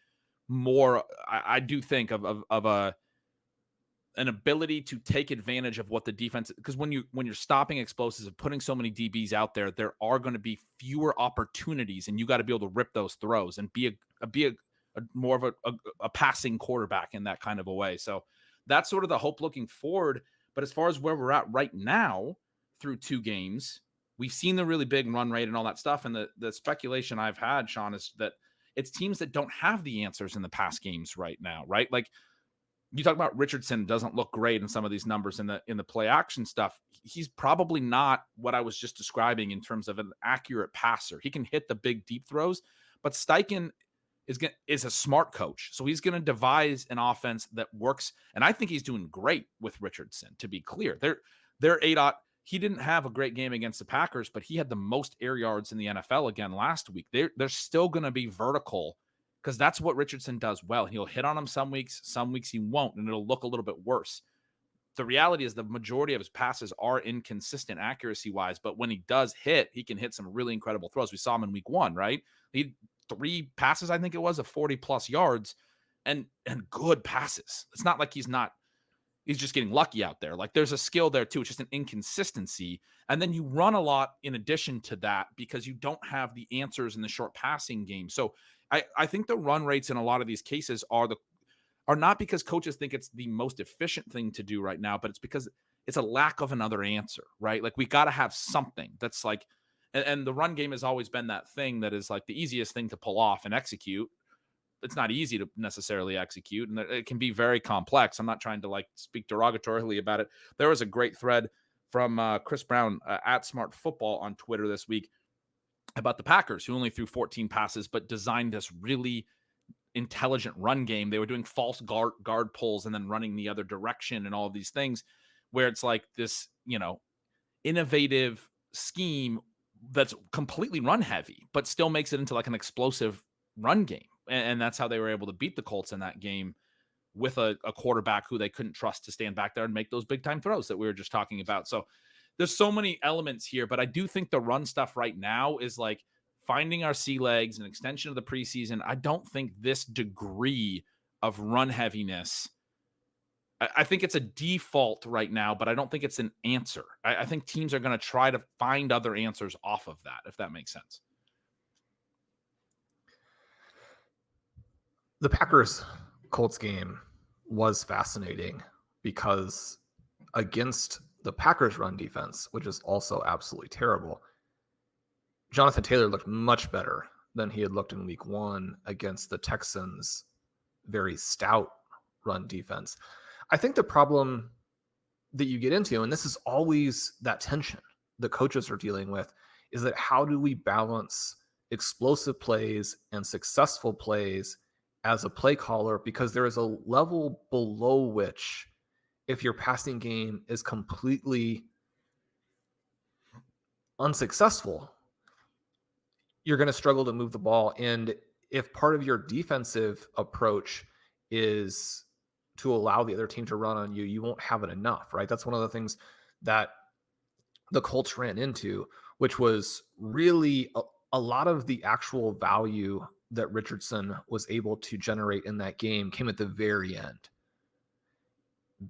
more. I do think of an ability to take advantage of what the defense, because when you're stopping explosives and putting so many DBs out there, there are going to be fewer opportunities, and you got to be able to rip those throws and be a more of a passing quarterback in that kind of a way. So that's sort of the hope looking forward. But as far as where we're at right now through 2 games, we've seen the really big run rate and all that stuff. And the speculation I've had, Sean, is that it's teams that don't have the answers in the past games right now, right? Like you talk about Richardson doesn't look great in some of these numbers in the play action stuff. He's probably not what I was just describing in terms of an accurate passer. He can hit the big deep throws, but Steichen is a smart coach. So he's going to devise an offense that works. And I think he's doing great with Richardson, to be clear. They're ADOT. He didn't have a great game against the Packers, but he had the most air yards in the NFL again last week. They're still going to be vertical because that's what Richardson does well. He'll hit on them some weeks he won't, and it'll look a little bit worse. The reality is the majority of his passes are inconsistent accuracy-wise, but when he does hit, he can hit some really incredible throws. We saw him in week 1, right? He 3 passes, I think it was, of 40+ yards and good passes. It's not like he's just getting lucky out there. Like there's a skill there too. It's just an inconsistency. And then you run a lot in addition to that because you don't have the answers in the short passing game. So I think the run rates in a lot of these cases are not because coaches think it's the most efficient thing to do right now, but it's because it's a lack of another answer, right? Like we got to have something that's like, and the run game has always been that thing that is like the easiest thing to pull off and execute. It's not easy to necessarily execute, and it can be very complex. I'm not trying to like speak derogatorily about it. There was a great thread from Chris Brown at Smart Football on Twitter this week about the Packers, who only threw 14 passes, but designed this really intelligent run game. They were doing false guard pulls and then running the other direction and all of these things where it's like this, innovative scheme that's completely run heavy, but still makes it into like an explosive run game. And that's how they were able to beat the Colts in that game with a quarterback who they couldn't trust to stand back there and make those big time throws that we were just talking about. So there's so many elements here, but I do think the run stuff right now is like finding our sea legs, an extension of the preseason. I don't think this degree of run heaviness, I think it's a default right now, but I don't think it's an answer. I think teams are going to try to find other answers off of that, if that makes sense.
The Packers Colts game was fascinating because against the Packers run defense, which is also absolutely terrible, Jonathan Taylor looked much better than he had looked in week 1 against the Texans' very stout run defense. I think the problem that you get into, and this is always that tension the coaches are dealing with, is that how do we balance explosive plays and successful plays as a play caller? Because there is a level below which, if your passing game is completely unsuccessful, you're going to struggle to move the ball. And if part of your defensive approach is to allow the other team to run on you, you won't have it enough, right? That's one of the things that the Colts ran into, which was really a lot of the actual value that Richardson was able to generate in that game came at the very end,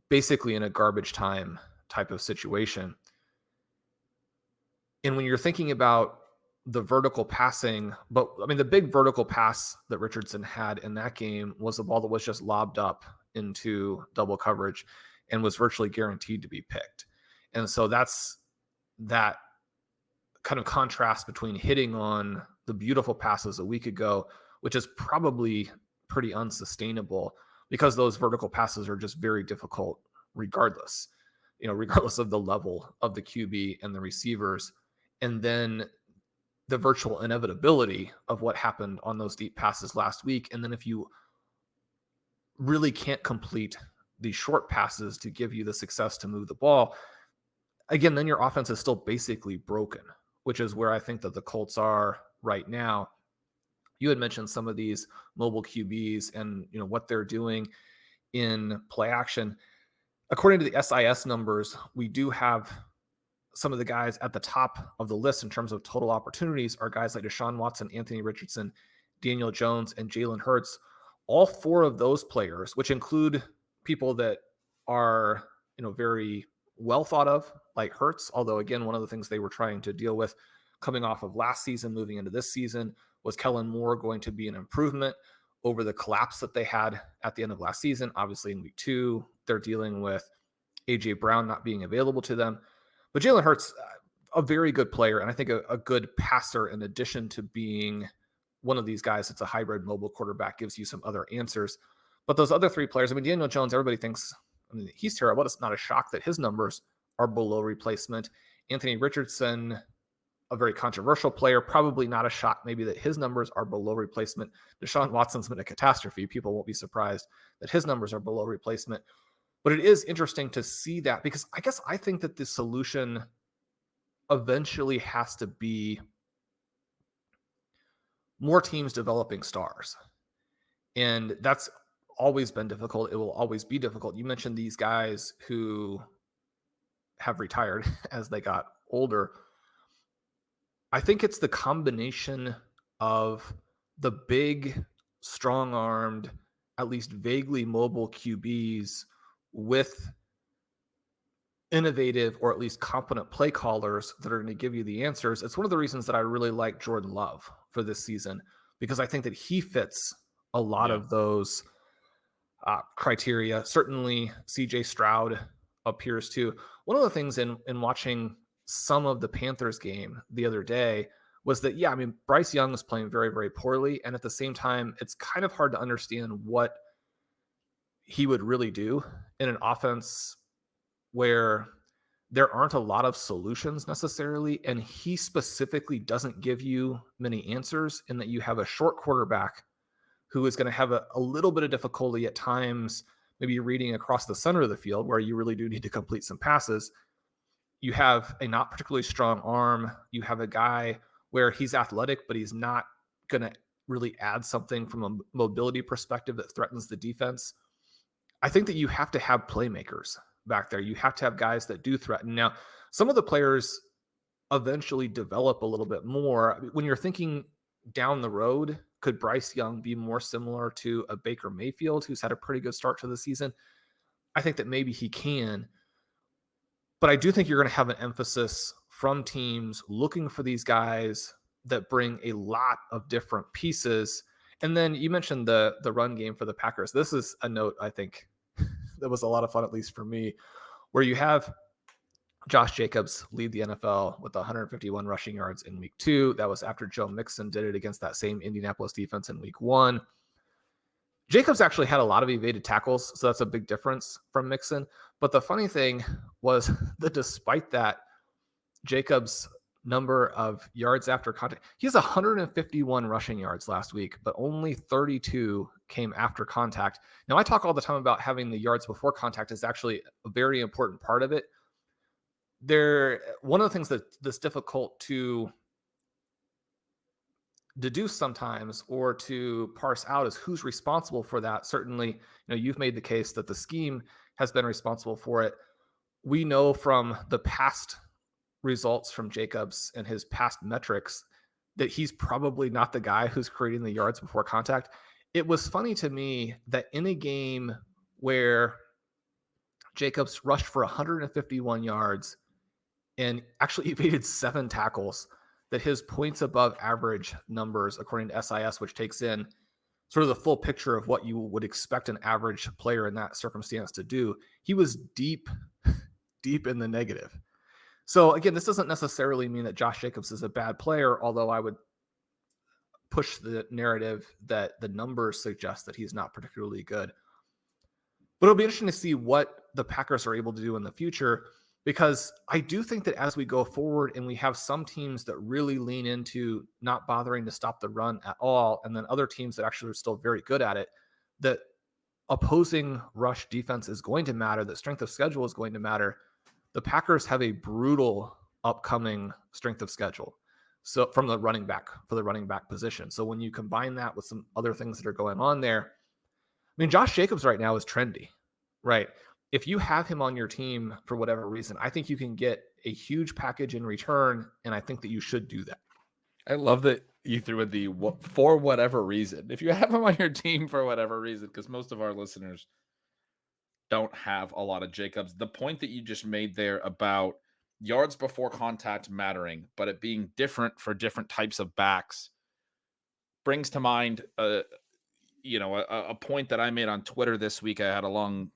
basically in a garbage time type of situation. And when you're thinking about the vertical passing, but I mean, the big vertical pass that Richardson had in that game was a ball that was just lobbed up into double coverage and was virtually guaranteed to be picked. And so that's that kind of contrast between hitting on the beautiful passes a week ago, which is probably pretty unsustainable because those vertical passes are just very difficult regardless, regardless of the level of the QB and the receivers. And then the virtual inevitability of what happened on those deep passes last week. And then if you really can't complete the short passes to give you the success to move the ball, again, then your offense is still basically broken, which is where I think that the Colts are right now. You had mentioned some of these mobile QBs and what they're doing in play action. According to the SIS numbers, we do have some of the guys at the top of the list in terms of total opportunities are guys like Deshaun Watson, Anthony Richardson, Daniel Jones, and Jalen Hurts. All 4 of those players, which include people that are, very well thought of, like Hurts, although again, one of the things they were trying to deal with coming off of last season, moving into this season, was Kellen Moore going to be an improvement over the collapse that they had at the end of last season. Obviously in week 2, they're dealing with AJ Brown not being available to them. But Jalen Hurts, a very good player, and I think a good passer in addition to being one of these guys that's a hybrid mobile quarterback, gives you some other answers. But those other 3 players, I mean, Daniel Jones, everybody thinks, he's terrible. It's not a shock that his numbers are below replacement. Anthony Richardson, a very controversial player, probably not a shock maybe that his numbers are below replacement. Deshaun Watson's been a catastrophe. People won't be surprised that his numbers are below replacement. But it is interesting to see that because I think that the solution eventually has to be more teams developing stars. And that's always been difficult. It will always be difficult. You mentioned these guys who have retired as they got older. I think it's the combination of the big, strong-armed, at least vaguely mobile QBs with innovative or at least competent play callers that are going to give you the answers. It's one of the reasons that I really like Jordan Love for this season, because I think that he fits a lot of those criteria. Certainly CJ Stroud appears to. One of the things in watching some of the Panthers game the other day was that, Bryce Young is playing very, very poorly. And at the same time, it's kind of hard to understand what he would really do in an offense where there aren't a lot of solutions necessarily. And he specifically doesn't give you many answers, in that you have a short quarterback who is going to have a little bit of difficulty at times, maybe reading across the center of the field where you really do need to complete some passes. You have a not particularly strong arm. You have a guy where he's athletic, but he's not going to really add something from a mobility perspective that threatens the defense. I think that you have to have playmakers back there. You have to have guys that do threaten. Now, some of the players eventually develop a little bit more. When you're thinking down the road, could Bryce Young be more similar to a Baker Mayfield, who's had a pretty good start to the season? I think that maybe he can. But I do think you're going to have an emphasis from teams looking for these guys that bring a lot of different pieces. And then you mentioned the run game for the Packers. This is a note I think that was a lot of fun, at least for me, where you have Josh Jacobs lead the NFL with 151 rushing yards in week 2. That was after Joe Mixon did it against that same Indianapolis defense in week 1. Jacobs actually had a lot of evaded tackles, so that's a big difference from Mixon. But the funny thing was that despite that, Jacobs' number of yards after contact, he has 151 rushing yards last week, but only 32 came after contact. Now, I talk all the time about having the yards before contact is actually a very important part of it. One of the things that's difficult to deduce sometimes or to parse out is who's responsible for that. Certainly, you've made the case that the scheme has been responsible for it. We know from the past results from Jacobs and his past metrics that he's probably not the guy who's creating the yards before contact. It was funny to me that in a game where Jacobs rushed for 151 yards and actually evaded 7 tackles, that his points above average numbers, according to SIS, which takes in sort of the full picture of what you would expect an average player in that circumstance to do, he was deep in the negative. So again, this doesn't necessarily mean that Josh Jacobs is a bad player, although I would push the narrative that the numbers suggest that he's not particularly good. But it'll be interesting to see what the Packers are able to do in the future, because I do think that as we go forward and we have some teams that really lean into not bothering to stop the run at all, and then other teams that actually are still very good at it, that opposing rush defense is going to matter, that strength of schedule is going to matter. The Packers have a brutal upcoming strength of schedule. So for the running back position. So when you combine that with some other things that are going on there, I mean, Josh Jacobs right now is trendy, right? If you have him on your team for whatever reason, I think you can get a huge package in return, and I think that you should do that.
I love that you threw in for whatever reason. If you have him on your team for whatever reason, because most of our listeners don't have a lot of Jacobs. The point that you just made there about yards before contact mattering, but it being different for different types of backs brings to mind a point that I made on Twitter this week. I had a long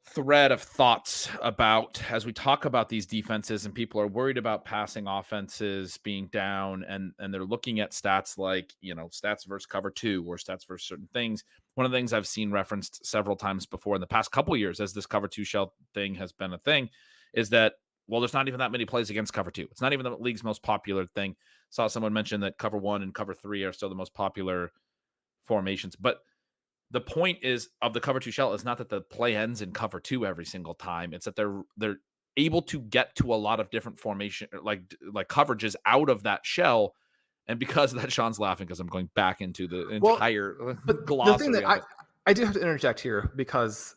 thread of thoughts about, as we talk about these defenses and people are worried about passing offenses being down, and they're looking at stats like, stats versus cover 2 or stats versus certain things. One of the things I've seen referenced several times before in the past couple of years, as this cover 2 shell thing has been a thing, is that, well, there's not even that many plays against cover 2. It's not even the league's most popular thing. Saw someone mention that cover 1 and cover 3 are still the most popular formations, but the point is of the cover 2 shell is not that the play ends in cover 2 every single time. It's that they're able to get to a lot of different formation, like coverages out of that shell. And because of that, Sean's laughing because I'm going back into the entire glossary.
The thing that I do have to interject here, because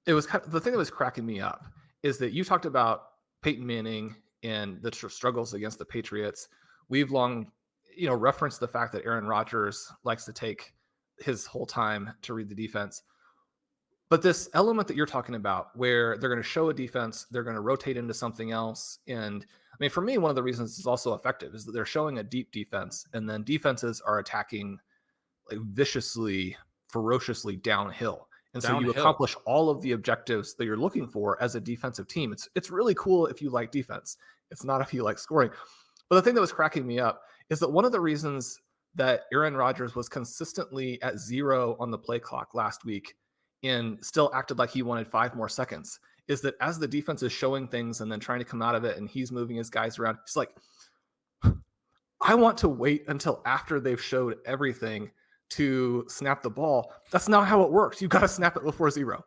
it was the thing that was cracking me up is that you talked about Peyton Manning and the struggles against the Patriots. We've long, referenced the fact that Aaron Rodgers likes to take his whole time to read the defense. But this element that you're talking about, where they're going to show a defense, they're going to rotate into something else. And I mean, for me, one of the reasons it's also effective is that they're showing a deep defense, and then defenses are attacking like viciously, ferociously downhill. And so you accomplish all of the objectives that you're looking for as a defensive team. It's really cool if you like defense. It's not if you like scoring. But the thing that was cracking me up is that one of the reasons that Aaron Rodgers was consistently at 0 on the play clock last week and still acted like he wanted 5 more seconds is that as the defense is showing things and then trying to come out of it and he's moving his guys around, he's like, I want to wait until after they've showed everything to snap the ball. That's not how it works. You've got to snap it before 0.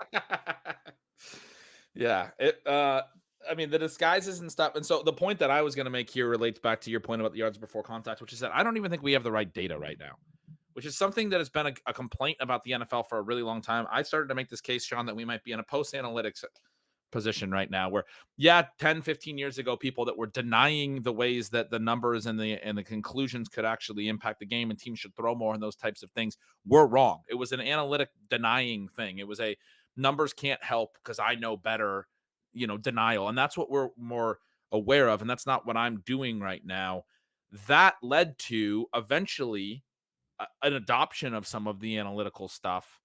Yeah. The disguises and stuff. And so the point that I was going to make here relates back to your point about the yards before contact, which is that I don't even think we have the right data right now, which is something that has been a complaint about the NFL for a really long time. I started to make this case, Sean, that we might be in a post-analytics position right now where, 10, 15 years ago, people that were denying the ways that the numbers and the conclusions could actually impact the game and teams should throw more and those types of things were wrong. It was an analytic denying thing. It was numbers can't help because I know better, denial. And that's what we're more aware of. And that's not what I'm doing right now. That led to eventually an adoption of some of the analytical stuff,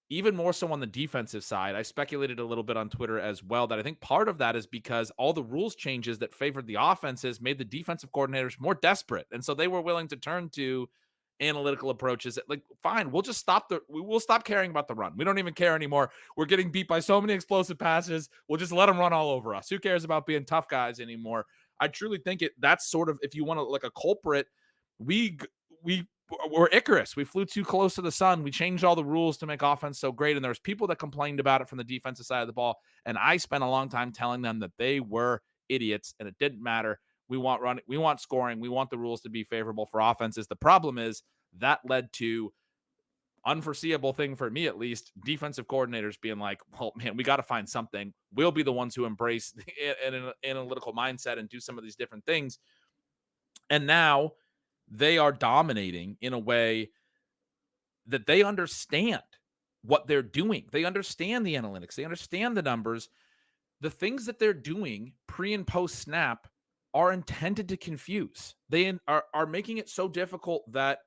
even more so on the defensive side. I speculated a little bit on Twitter as well that I think part of that is because all the rules changes that favored the offenses made the defensive coordinators more desperate. And so they were willing to turn to analytical approaches. Like, fine, we'll stop caring about the run. We don't even care anymore. We're getting beat by so many explosive passes. We'll just let them run all over us. Who cares about being tough guys anymore? I truly think that's sort of, if you want to like a culprit, we're Icarus. We flew too close to the sun. We changed all the rules to make offense so great. And there's people that complained about it from the defensive side of the ball. And I spent a long time telling them that they were idiots and it didn't matter. We want running. We want scoring. We want the rules to be favorable for offenses. The problem is that led to unforeseeable thing for me, at least, defensive coordinators being like, well, man, we got to find something. We'll be the ones who embrace an analytical mindset and do some of these different things. And now they are dominating in a way that they understand what they're doing. They understand the analytics. They understand the numbers. The things that they're doing pre and post snap are intended to confuse. They are making it so difficult that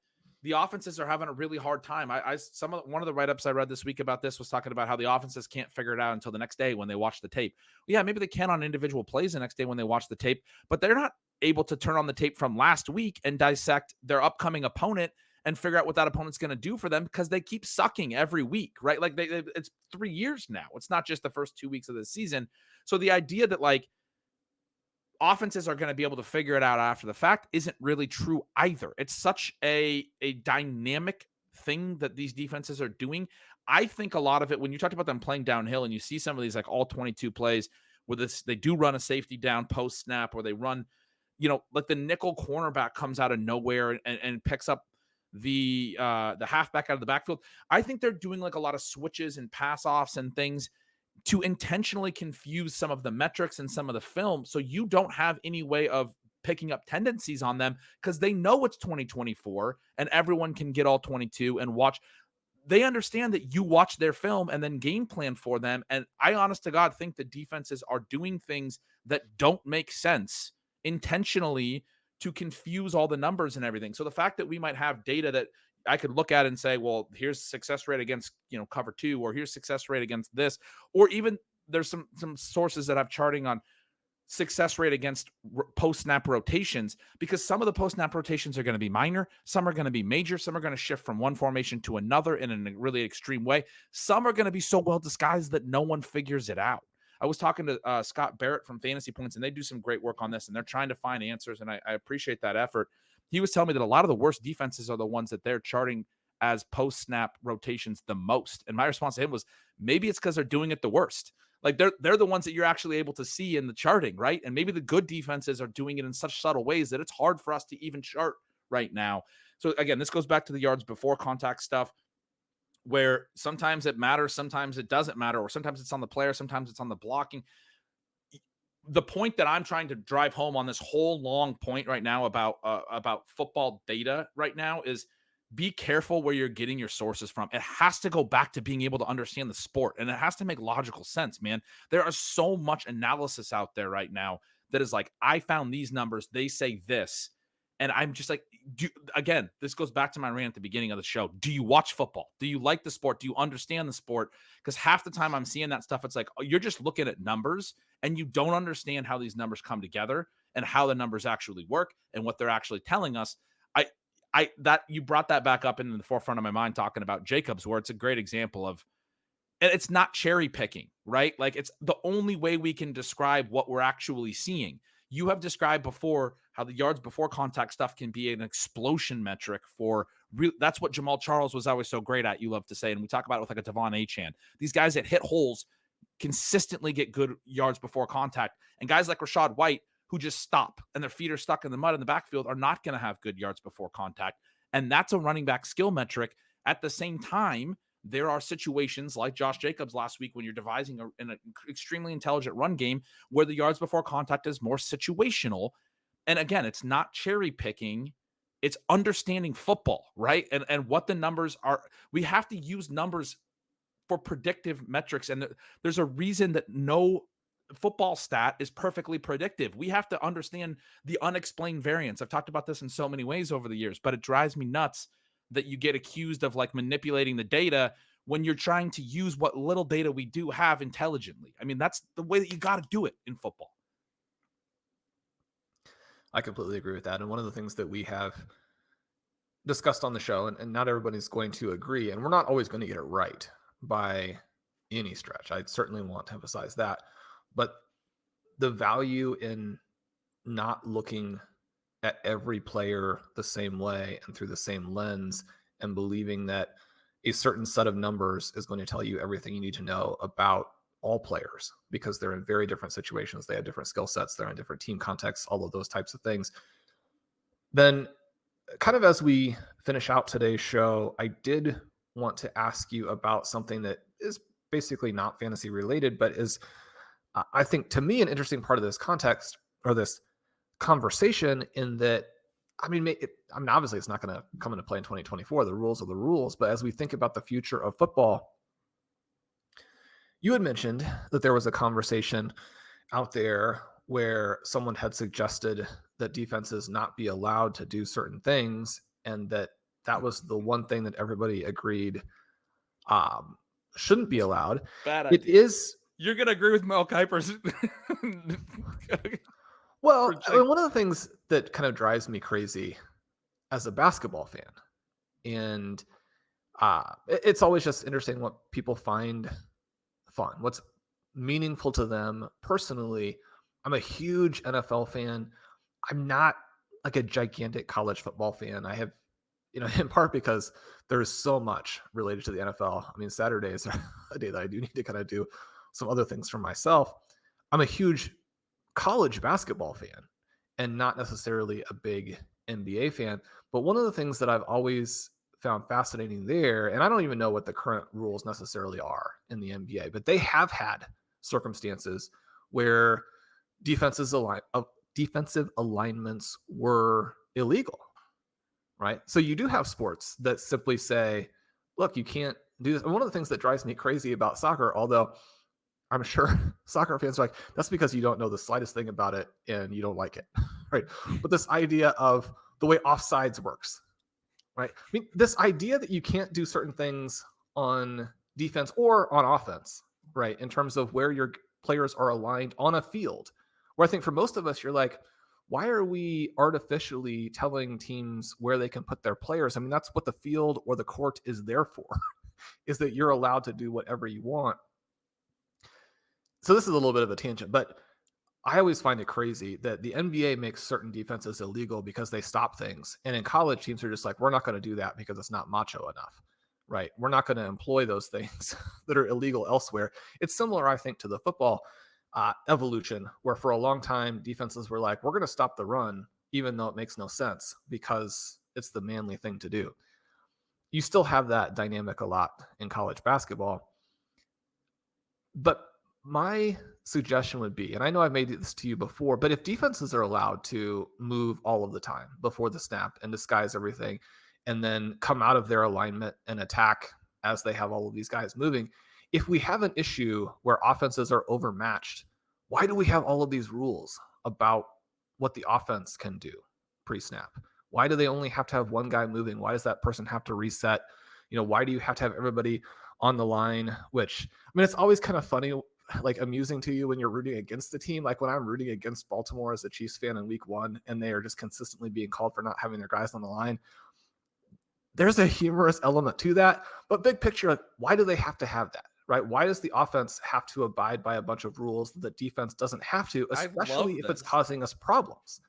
the offenses are having a really hard time. One of the write-ups I read this week about this was talking about how the offenses can't figure it out until the next day when they watch the tape. Yeah, maybe they can on individual plays the next day when they watch the tape, but they're not able to turn on the tape from last week and dissect their upcoming opponent and figure out what that opponent's going to do for them because they keep sucking every week, right? Like it's 3 years now. It's not just the first 2 weeks of the season. So the idea that like offenses are going to be able to figure it out after the fact isn't really true either. It's such a dynamic thing that these defenses are doing. I think a lot of it, when you talked about them playing downhill and you see some of these like all 22 plays where they do run a safety down post snap, or they run, like the nickel cornerback comes out of nowhere and picks up the halfback out of the backfield. I think they're doing like a lot of switches and pass offs and things to intentionally confuse some of the metrics and some of the film, so you don't have any way of picking up tendencies on them because they know it's 2024 and everyone can get all 22 and watch. They understand that you watch their film and then game plan for them. And I, honest to God, think the defenses are doing things that don't make sense intentionally to confuse all the numbers and everything. So the fact that we might have data that I could look at and say, well, here's success rate against, cover 2, or here's success rate against this, or even there's some sources that have charting on success rate against post-snap rotations, because some of the post-snap rotations are going to be minor, some are going to be major, some are going to shift from one formation to another in a really extreme way. Some are going to be so well disguised that no one figures it out. I was talking to Scott Barrett from Fantasy Points, and they do some great work on this, and they're trying to find answers, and I appreciate that effort. He was telling me that a lot of the worst defenses are the ones that they're charting as post-snap rotations the most. And my response to him was, maybe it's because they're doing it the worst. Like they're the ones that you're actually able to see in the charting, right? And maybe the good defenses are doing it in such subtle ways that it's hard for us to even chart right now. So again, this goes back to the yards before contact stuff, where sometimes it matters, sometimes it doesn't matter, or sometimes it's on the player, sometimes it's on the blocking. The point that I'm trying to drive home on this whole long point right now about football data right now is, be careful where you're getting your sources from. It has to go back to being able to understand the sport, and it has to make logical sense, man. There are so much analysis out there right now that is like, I found these numbers, they say this. And I'm just like, again, this goes back to my rant at the beginning of the show. Do you watch football? Do you like the sport? Do you understand the sport? Because half the time I'm seeing that stuff, it's like, oh, you're just looking at numbers and you don't understand how these numbers come together and how the numbers actually work and what they're actually telling us. That you brought that back up in the forefront of my mind, talking about Jacobs, where it's a great example of, and it's not cherry picking, right? Like, it's the only way we can describe what we're actually seeing. You have described before how the yards before contact stuff can be an explosion metric for real. That's what Jamal Charles was always so great at, you love to say. And we talk about it with like a Devon Achane. These guys that hit holes consistently get good yards before contact. And guys like Rachaad White, who just stop and their feet are stuck in the mud in the backfield, are not going to have good yards before contact. And that's a running back skill metric. At the same time, there are situations like Josh Jacobs last week when you're devising an extremely intelligent run game where the yards before contact is more situational. And again, it's not cherry picking. It's understanding football, right? And what the numbers are. We have to use numbers for predictive metrics. And there's a reason that no football stat is perfectly predictive. We have to understand the unexplained variance. I've talked about this in so many ways over the years, but it drives me nuts that you get accused of like manipulating the data when you're trying to use what little data we do have intelligently. I mean, that's the way that you got to do it in football.
I completely agree with that. And one of the things that we have discussed on the show, and not everybody's going to agree, and we're not always going to get it right by any stretch. I certainly want to emphasize that. But the value in not looking at every player the same way and through the same lens and believing that a certain set of numbers is going to tell you everything you need to know about all players because they're in very different situations. They have different skill sets. They're in different team contexts, all of those types of things. Then kind of as we finish out today's show, I did want to ask you about something that is basically not fantasy related, but is, I think, to me, an interesting part of this context or this conversation in that, I mean, obviously it's not going to come into play in 2024. The rules are the rules. But as we think about the future of football, you had mentioned that there was a conversation out there where someone had suggested that defenses not be allowed to do certain things, and that was the one thing that everybody agreed shouldn't be allowed.
Bad
It
idea.
is.
You're going to agree with Mel Kiper's.
Well, I mean, one of the things that kind of drives me crazy as a basketball fan, and it's always just interesting what people find fun, what's meaningful to them personally. I'm a huge NFL fan. I'm not like a gigantic college football fan. I have, in part because there's so much related to the NFL. I mean, Saturdays are a day that I do need to kind of do some other things for myself. I'm a huge college basketball fan and not necessarily a big NBA fan. But one of the things that I've always found fascinating there, and I don't even know what the current rules necessarily are in the NBA, but they have had circumstances where defensive alignments were illegal, right? So you do have sports that simply say, look, you can't do this. And one of the things that drives me crazy about soccer, although I'm sure soccer fans are like, that's because you don't know the slightest thing about it and you don't like it, right? But this idea of the way offsides works, right? I mean, this idea that you can't do certain things on defense or on offense, right? In terms of where your players are aligned on a field, where I think for most of us, you're like, why are we artificially telling teams where they can put their players? I mean, that's what the field or the court is there for, is that you're allowed to do whatever you want. So this is a little bit of a tangent, but I always find it crazy that the NBA makes certain defenses illegal because they stop things. And in college, teams are just like, we're not going to do that because it's not macho enough, right? We're not going to employ those things that are illegal elsewhere. It's similar, I think, to the football evolution, where for a long time, defenses were like, we're going to stop the run, even though it makes no sense because it's the manly thing to do. You still have that dynamic a lot in college basketball. But my suggestion would be, and I know I've made this to you before, but if defenses are allowed to move all of the time before the snap and disguise everything and then come out of their alignment and attack as they have all of these guys moving, if we have an issue where offenses are overmatched, why do we have all of these rules about what the offense can do pre-snap? Why do they only have to have one guy moving? Why does that person have to reset? Why do you have to have everybody on the line? Which, I mean, it's always kind of funny, like amusing to you when you're rooting against the team. Like when I'm rooting against Baltimore as a Chiefs fan in week 1 and they are just consistently being called for not having their guys on the line. There's a humorous element to that, but big picture, like, why do they have to have that, right? Why does the offense have to abide by a bunch of rules that the defense doesn't have to, especially if it's causing us problems?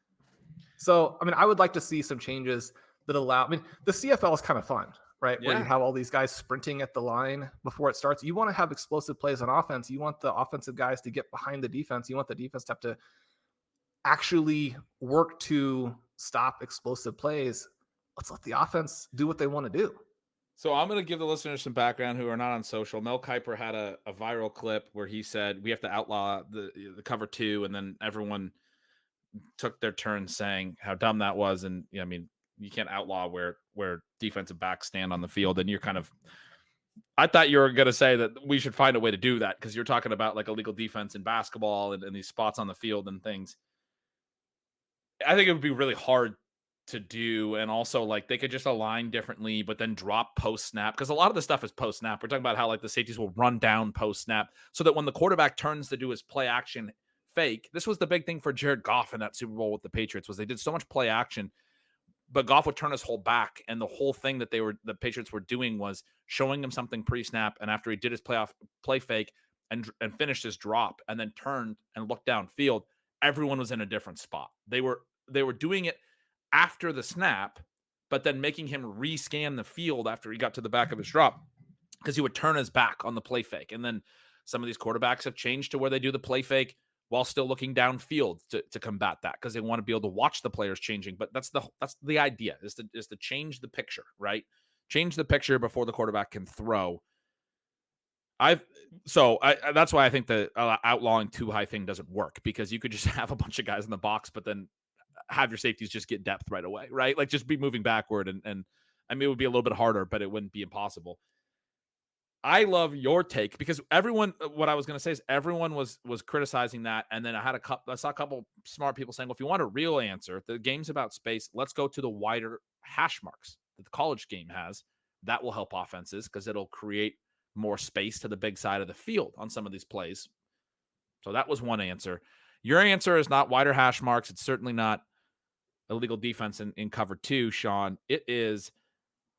So, I mean, I would like to see some changes that allow, I mean, the CFL is kind of fun, right?
Yeah.
Where you have all these guys sprinting at the line before it starts. You want to have explosive plays on offense. You want the offensive guys to get behind the defense. You want the defense to have to actually work to stop explosive plays. Let's let the offense do what they want to do.
So I'm going to give the listeners some background who are not on social. Mel Kiper had a viral clip where he said, we have to outlaw the cover 2. And then everyone took their turn saying how dumb that was. And I mean, you can't outlaw where defensive backs stand on the field. And you're kind of I thought you were going to say that we should find a way to do that because you're talking about like illegal defense in basketball and these spots on the field and things. I think it would be really hard to do. And also, like, they could just align differently, but then drop post snap because a lot of the stuff is post snap. We're talking about how like the safeties will run down post snap so that when the quarterback turns to do his play action fake, this was the big thing for Jared Goff in that Super Bowl with the Patriots was they did so much play action, but Goff would turn his whole back, and the whole thing that the Patriots were doing was showing him something pre-snap, and after he did his play fake and finished his drop, and then turned and looked downfield, everyone was in a different spot. They were doing it after the snap, but then making him rescan the field after he got to the back of his drop because he would turn his back on the play fake, and then some of these quarterbacks have changed to where they do the play fake while still looking downfield to combat that because they want to be able to watch the players changing. But that's the idea is to change the picture, right? Change the picture before the quarterback can throw. That's why I think the outlawing too high thing doesn't work because you could just have a bunch of guys in the box, but then have your safeties just get depth right away, right? Like just be moving backward and I mean it would be a little bit harder, but it wouldn't be impossible. I love your take because everyone. What I was going to say is everyone was criticizing that, and then I saw a couple smart people saying, "Well, if you want a real answer, the game's about space. Let's go to the wider hash marks that the college game has. That will help offenses because it'll create more space to the big side of the field on some of these plays." So that was one answer. Your answer is not wider hash marks. It's certainly not illegal defense in cover two, Sean. It is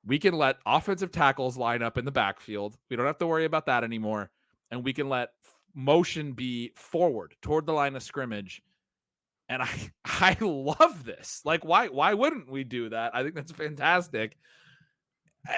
we can let offensive tackles line up in the backfield. We don't have to worry about that anymore. And we can let motion be forward toward the line of scrimmage. And I love this. Like, why wouldn't we do that? I think that's fantastic.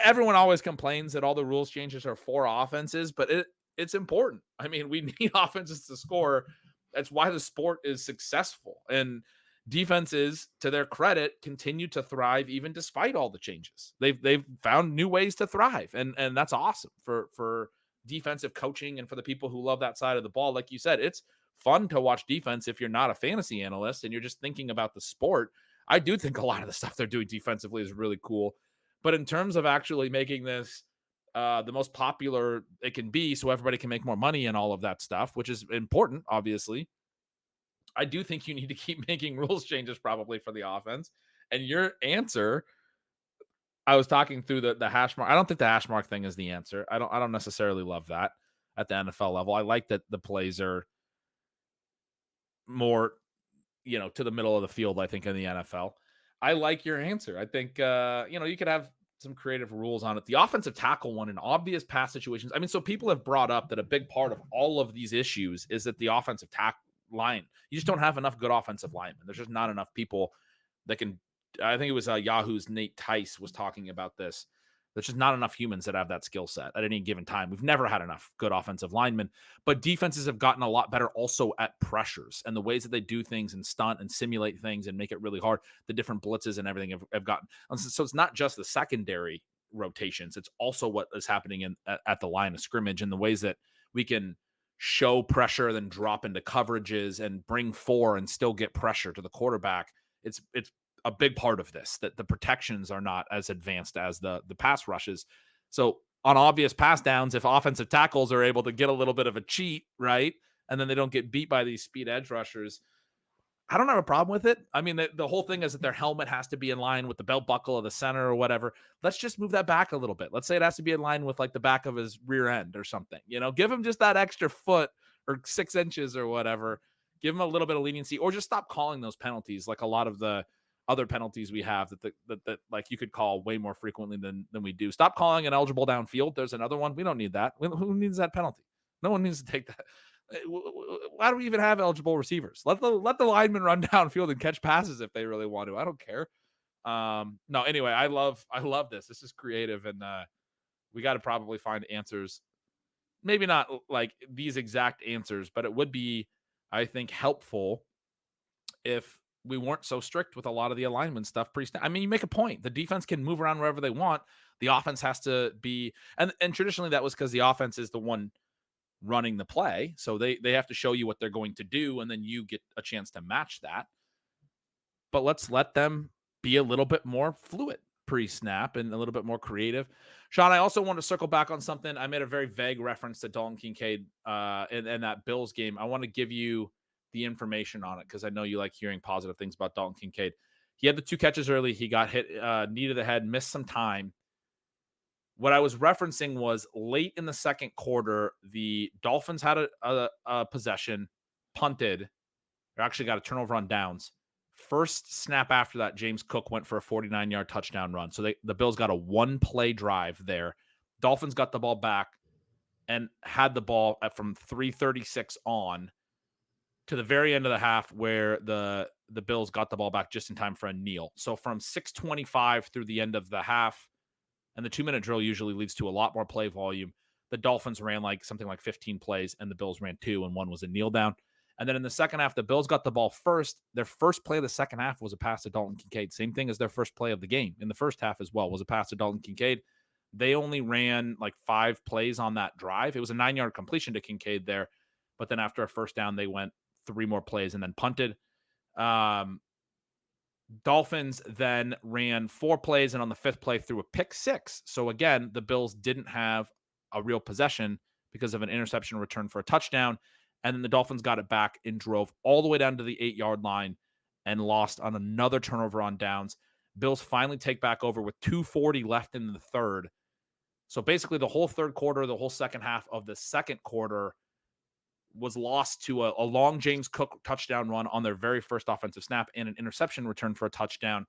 Everyone always complains that all the rules changes are for offenses, but it's important. I mean, we need offenses to score. That's why the sport is successful. And defenses, to their credit, continue to thrive even despite all the changes. They've found new ways to thrive, and that's awesome for defensive coaching and for the people who love that side of the ball. Like you said, it's fun to watch defense if you're not a fantasy analyst and you're just thinking about the sport. I do think a lot of the stuff they're doing defensively is really cool, but in terms of actually making this the most popular it can be, so everybody can make more money and all of that stuff, which is important, obviously. I do think you need to keep making rules changes probably for the offense. And your answer, I was talking through the hash mark. I don't think the hash mark thing is the answer. I don't necessarily love that at the NFL level. I like that the plays are more, to the middle of the field, I think, in the NFL. I like your answer. I think you could have some creative rules on it. The offensive tackle one in obvious pass situations. I mean, so people have brought up that a big part of all of these issues is that the offensive tackle line, you just don't have enough good offensive linemen. There's just not enough people that can. I think it was Yahoo's Nate Tice was talking about this. There's just not enough humans that have that skill set at any given time. We've never had enough good offensive linemen, but defenses have gotten a lot better also at pressures and the ways that they do things and stunt and simulate things and make it really hard. The different blitzes and everything have gotten. So it's not just the secondary rotations. It's also what is happening at the line of scrimmage and the ways that we can show pressure, then drop into coverages and bring four and still get pressure to the quarterback. It's a big part of this, that the protections are not as advanced as the pass rushes. So on obvious pass downs, if offensive tackles are able to get a little bit of a cheat, right, and then they don't get beat by these speed edge rushers, I don't have a problem with it. I mean, the whole thing is that their helmet has to be in line with the belt buckle of the center or whatever. Let's just move that back a little bit. Let's say it has to be in line with like the back of his rear end or something. Give him just that extra foot or 6 inches or whatever. Give him a little bit of leniency, or just stop calling those penalties like a lot of the other penalties we have that like you could call way more frequently than we do. Stop calling an eligible downfield. There's another one. We don't need that. Who needs that penalty? No one needs to take that. Why do we even have eligible receivers? Let the linemen run downfield and catch passes if they really want to. I don't care. No, anyway, I love this. This is creative, and we got to probably find answers. Maybe not like these exact answers, but it would be, I think, helpful if we weren't so strict with a lot of the alignment stuff. I mean, you make a point. The defense can move around wherever they want. The offense has to be, and traditionally that was because the offense is the one running the play. So they have to show you what they're going to do, and then you get a chance to match that. But let's let them be a little bit more fluid. pre-snap and a little bit more creative. Shawn, I also want to circle back on something. I made a very vague reference to Dalton Kincaid in that Bills game. I want to give you the information on it because I know you like hearing positive things about Dalton Kincaid. He had the 2 catches early. He got hit, knee to the head, missed some time. What I was referencing was late in the second quarter, the Dolphins had a possession, punted, or actually got a turnover on downs. First snap after that, James Cook went for a 49-yard touchdown run. So the Bills got a 1-play drive there. Dolphins got the ball back and had the ball from 3:36 on to the very end of the half where the Bills got the ball back just in time for a kneel. So from 6:25 through the end of the half, and the 2-minute drill usually leads to a lot more play volume, the Dolphins ran something like 15 plays, and the Bills ran 2, and 1 was a kneel down. And then in the second half, the Bills got the ball first. Their first play of the second half was a pass to Dalton Kincaid. Same thing as their first play of the game in the first half as well, was a pass to Dalton Kincaid. They only ran 5 plays on that drive. It was a 9-yard completion to Kincaid there. But then after a first down, they went 3 more plays and then punted. Dolphins then ran 4 plays, and on the 5th play threw a pick 6. So again, the Bills didn't have a real possession because of an interception return for a touchdown. And then the Dolphins got it back and drove all the way down to the 8-yard line and lost on another turnover on downs. Bills finally take back over with 2:40 left in the third. So basically the whole third quarter, the whole second half of the second quarter was lost to a long James Cook touchdown run on their very first offensive snap and an interception return for a touchdown.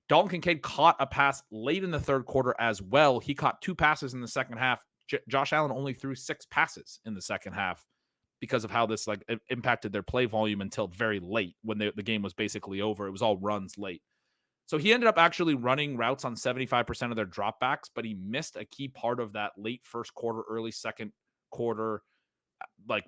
Dalton Kincaid caught a pass late in the third quarter as well. He caught 2 passes in the second half. Josh Allen only threw 6 passes in the second half because of how this impacted their play volume until very late when the game was basically over. It was all runs late. So he ended up actually running routes on 75% of their dropbacks, but he missed a key part of that late first quarter, early second quarter,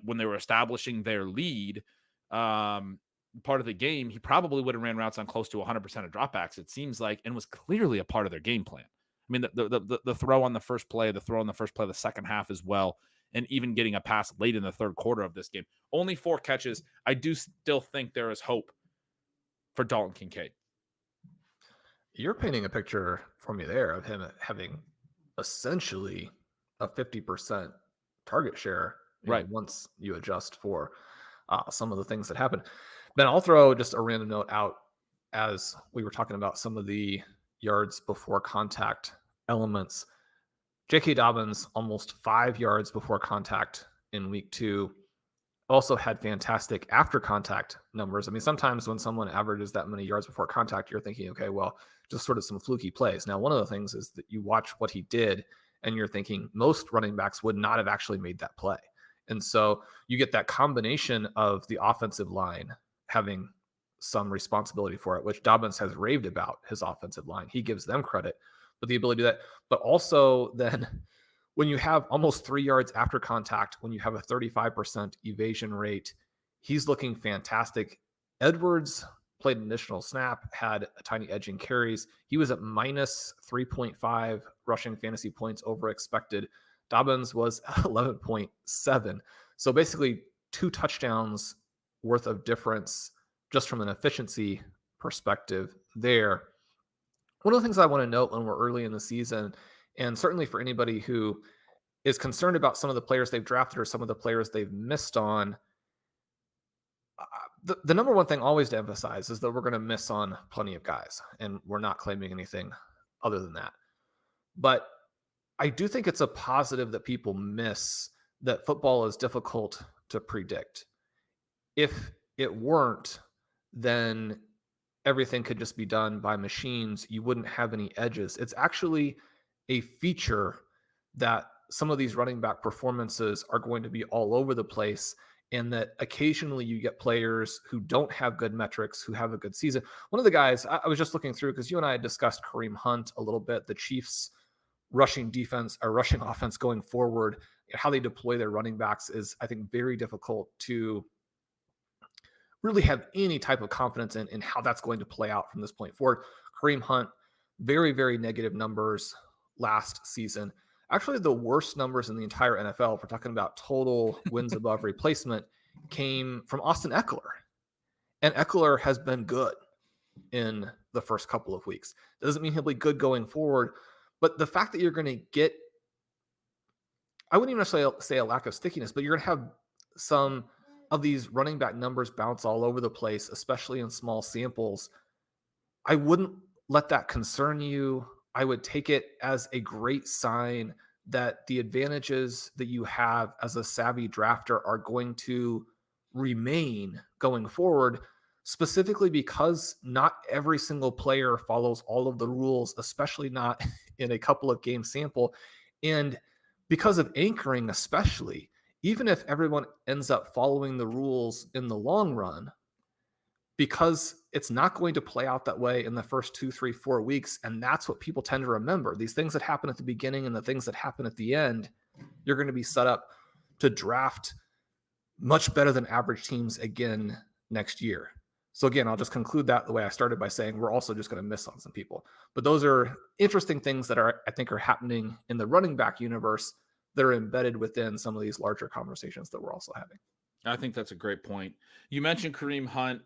when they were establishing their lead part of the game. He probably would have ran routes on close to 100% of dropbacks, it seems like, and was clearly a part of their game plan. I mean, the throw on the first play, the second half as well, and even getting a pass late in the third quarter of this game. Only 4 catches. I do still think there is hope for Dalton Kincaid.
You're painting a picture for me there of him having essentially a 50% target share,
right,
once you adjust for some of the things that happen. Then I'll throw just a random note out as we were talking about some of the yards before contact elements. J.K. Dobbins, almost 5 yards before contact in week 2, also had fantastic after contact numbers. I mean, sometimes when someone averages that many yards before contact, you're thinking, okay, well, just sort of some fluky plays. Now, one of the things is that you watch what he did and you're thinking most running backs would not have actually made that play. And so you get that combination of the offensive line having some responsibility for it, which Dobbins has raved about his offensive line. He gives them credit, but the ability to do that. But also then when you have almost 3 yards after contact, when you have a 35% evasion rate, he's looking fantastic. Edwards played an additional snap, had a tiny edge in carries. He was at minus 3.5 rushing fantasy points over expected. Dobbins was 11.7. So basically 2 touchdowns worth of difference just from an efficiency perspective there. One of the things I want to note when we're early in the season, and certainly for anybody who is concerned about some of the players they've drafted or some of the players they've missed on, the number one thing always to emphasize is that we're going to miss on plenty of guys, and we're not claiming anything other than that. But I do think it's a positive that people miss that football is difficult to predict. If it weren't, then everything could just be done by machines. You wouldn't have any edges. It's actually a feature that some of these running back performances are going to be all over the place, and that occasionally you get players who don't have good metrics, who have a good season. One of the guys I was just looking through, because you and I had discussed Kareem Hunt a little bit, the Chiefs rushing defense or rushing offense going forward, how they deploy their running backs is, I think, very difficult to really have any type of confidence in how that's going to play out from this point forward. Kareem Hunt, very, very negative numbers last season. Actually, the worst numbers in the entire NFL, if we're talking about total wins above replacement, came from Austin Eckler. And Eckler has been good in the first couple of weeks. Doesn't mean he'll be good going forward, but the fact that you're going to get, I wouldn't even necessarily say a lack of stickiness, but you're going to have some of these running back numbers bounce all over the place, especially in small samples. I wouldn't let that concern you. I would take it as a great sign that the advantages that you have as a savvy drafter are going to remain going forward, specifically because not every single player follows all of the rules, especially not in a couple of game sample. And because of anchoring, especially, even if everyone ends up following the rules in the long run, because it's not going to play out that way in the first 2, 3, 4 weeks. And that's what people tend to remember. These things that happen at the beginning and the things that happen at the end, you're going to be set up to draft much better than average teams again next year. So again, I'll just conclude that the way I started by saying we're also just going to miss on some people. But those are interesting things that I think are happening in the running back universe that are embedded within some of these larger conversations that we're also having.
I think that's a great point. You mentioned Kareem Hunt.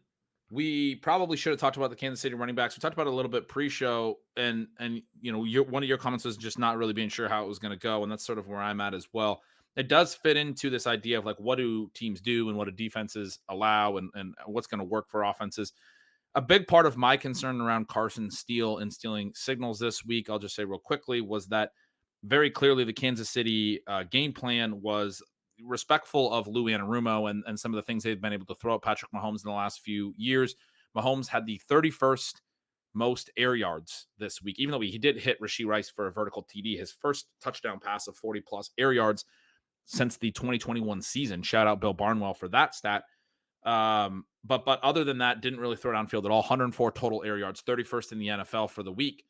We probably should have talked about the Kansas City running backs. We talked about it a little bit pre-show, and one of your comments was just not really being sure how it was going to go, and that's sort of where I'm at as well. It does fit into this idea of like what do teams do and what do defenses allow, and what's going to work for offenses. A big part of my concern around Carson Steele and stealing signals this week, I'll just say real quickly, was that very clearly the Kansas City game plan was respectful of Lou Anarumo and some of the things they've been able to throw at Patrick Mahomes in the last few years. Mahomes had the 31st most air yards this week, even though he did hit Rashee Rice for a vertical TD, his first touchdown pass of 40 plus air yards since the 2021 season. Shout out Bill Barnwell for that stat. But other than that, didn't really throw downfield at all. 104 total air yards, 31st in the NFL for the week.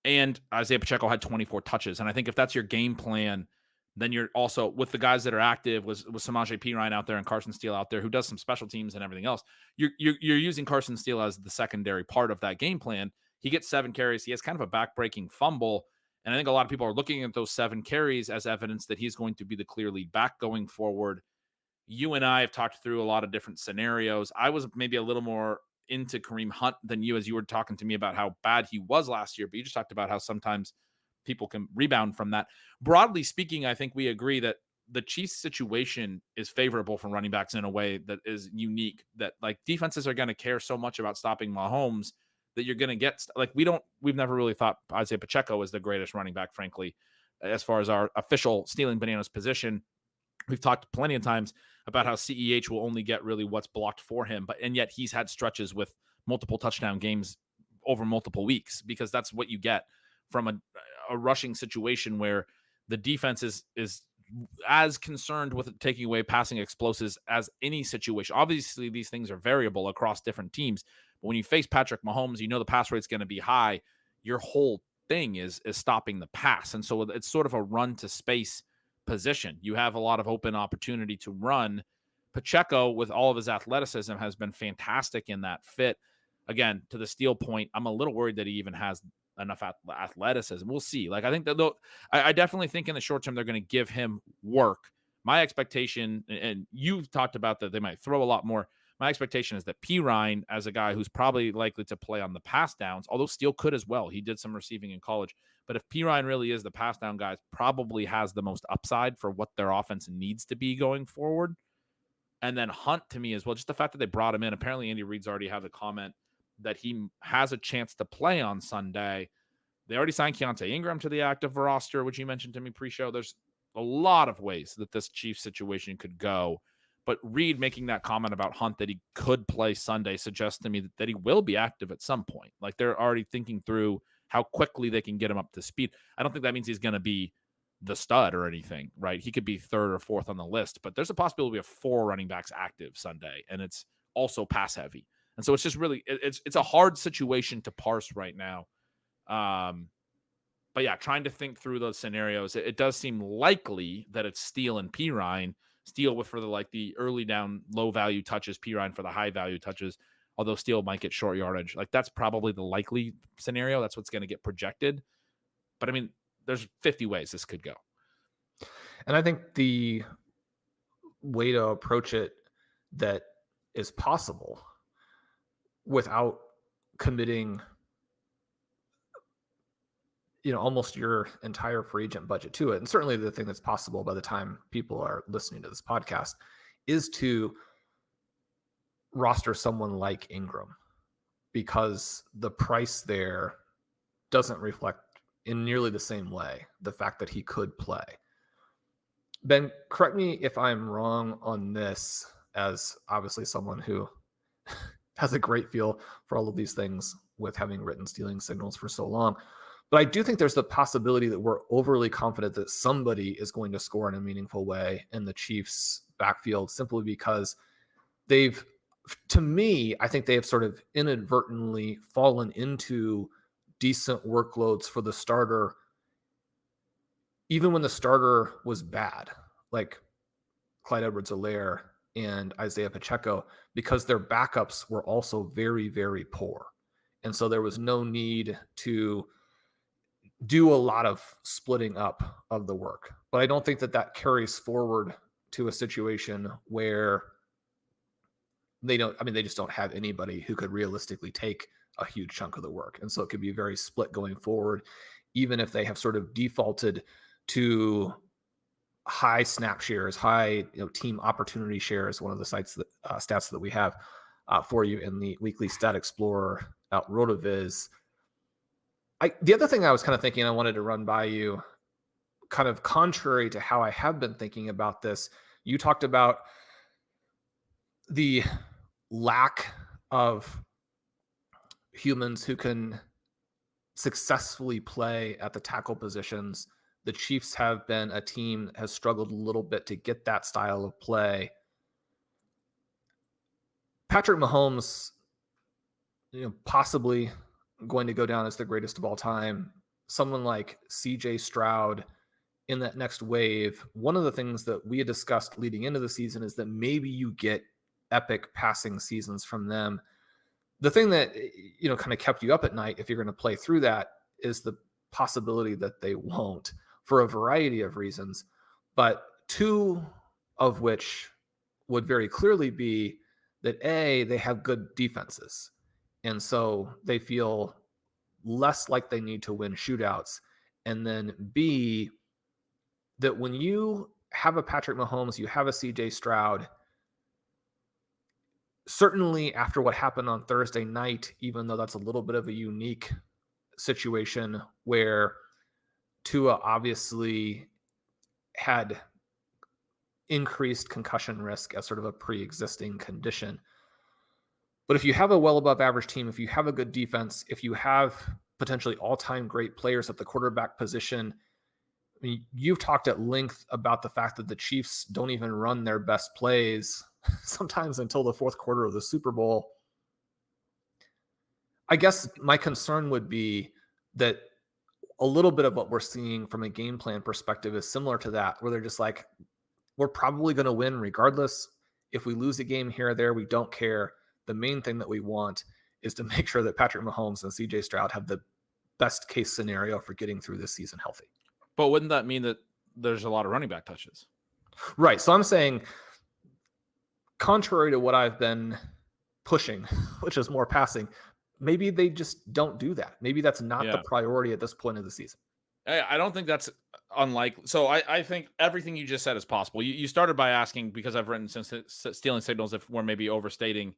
And Isaiah Pacheco had 24 touches. And I think if that's your game plan, then you're also with the guys that are active with Samaje Perine out there and Carson Steele out there, who does some special teams and everything else. You're using Carson Steele as the secondary part of that game plan. He gets 7 carries. He has kind of a back-breaking fumble. And I think a lot of people are looking at those 7 carries as evidence that he's going to be the clear lead back going forward. You and I have talked through a lot of different scenarios. I was maybe a little more into Kareem Hunt than you, as you were talking to me about how bad he was last year, but you just talked about how sometimes people can rebound from that. Broadly speaking, I think we agree that the Chiefs situation is favorable for running backs in a way that is unique, that like defenses are going to care so much about stopping Mahomes that you're going to get like, we've never really thought Isaiah Pacheco is the greatest running back, frankly, as far as our official stealing bananas position. We've talked plenty of times about how CEH will only get really what's blocked for him, and yet he's had stretches with multiple touchdown games over multiple weeks, because that's what you get from a rushing situation where the defense is as concerned with taking away passing explosives as any situation. Obviously, these things are variable across different teams, but when you face Patrick Mahomes, you know the pass rate's going to be high. Your whole thing is stopping the pass, and so it's sort of a run to space position. You have a lot of open opportunity to run. Pacheco, with all of his athleticism, has been fantastic in that fit. Again, to the Steele point, I'm a little worried that he even has enough athleticism. We'll see. Like, I think that I definitely think in the short term they're going to give him work. My expectation, and you've talked about that they might throw a lot more. My expectation is that Perine, as a guy who's probably likely to play on the pass downs, although Steele could as well. He did some receiving in college. But if Perine really is the pass down guy, probably has the most upside for what their offense needs to be going forward. And then Hunt, to me as well, just the fact that they brought him in. Apparently Andy Reid's already had a comment that he has a chance to play on Sunday. They already signed Keontae Ingram to the active roster, which you mentioned to me pre-show. There's a lot of ways that this Chiefs situation could go. But Reid making that comment about Hunt that he could play Sunday suggests to me that he will be active at some point. Like, they're already thinking through how quickly they can get him up to speed. I don't think that means he's going to be the stud or anything, right? He could be 3rd or 4th on the list, but there's a possibility of 4 running backs active Sunday, and it's also pass heavy. And so it's just really, it's a hard situation to parse right now. But yeah, trying to think through those scenarios, it does seem likely that it's Steele and Perine. Steele with for the early down low value touches, Perine for the high value touches, although Steele might get short yardage. Like, that's probably the likely scenario. That's what's going to get projected. But I mean, there's 50 ways this could go.
And I think the way to approach it that is possible without committing, almost your entire free agent budget to it. And certainly the thing that's possible by the time people are listening to this podcast is to roster someone like Ingram, because the price there doesn't reflect in nearly the same way the fact that he could play. Ben, correct me if I'm wrong on this, as obviously someone who has a great feel for all of these things with having written stealing signals for so long. But I do think there's the possibility that we're overly confident that somebody is going to score in a meaningful way in the Chiefs' backfield, simply because to me, I think they have sort of inadvertently fallen into decent workloads for the starter, even when the starter was bad, like Clyde Edwards-Helaire and Isaiah Pacheco, because their backups were also very, very poor. And so there was no need to do a lot of splitting up of the work. But I don't think that carries forward to a situation where they just don't have anybody who could realistically take a huge chunk of the work. And so it could be very split going forward, even if they have sort of defaulted to high snap shares, high team opportunity shares, one of the stats that we have for you in the weekly stat explorer at RotoViz. The other thing I was kind of thinking I wanted to run by you, kind of contrary to how I have been thinking about this, you talked about the lack of humans who can successfully play at the tackle positions. The Chiefs have been a team that has struggled a little bit to get that style of play. Patrick Mahomes, possibly going to go down as the greatest of all time. Someone like CJ Stroud in that next wave. One of the things that we had discussed leading into the season is that maybe you get epic passing seasons from them. The thing that, kind of kept you up at night, if you're going to play through that, is the possibility that they won't, for a variety of reasons, but two of which would very clearly be that A, they have good defenses. And so they feel less like they need to win shootouts. And then B, that when you have a Patrick Mahomes, you have a CJ Stroud, certainly after what happened on Thursday night, even though that's a little bit of a unique situation where Tua obviously had increased concussion risk as sort of a pre-existing condition. But if you have a well above average team, if you have a good defense, if you have potentially all-time great players at the quarterback position, I mean, you've talked at length about the fact that the Chiefs don't even run their best plays sometimes until the fourth quarter of the Super Bowl. I guess my concern would be that a little bit of what we're seeing from a game plan perspective is similar to that, where they're just like, we're probably going to win regardless. If we lose a game here or there, we don't care. The main thing that we want is to make sure that Patrick Mahomes and CJ Stroud have the best case scenario for getting through this season healthy.
But wouldn't that mean that there's a lot of running back touches?
Right. So I'm saying, contrary to what I've been pushing, which is more passing, maybe they just don't do that. Maybe that's not the priority at this point of the season.
I don't think that's unlikely. So I think everything you just said is possible. You started by asking, because I've written since stealing signals, if we're maybe overstating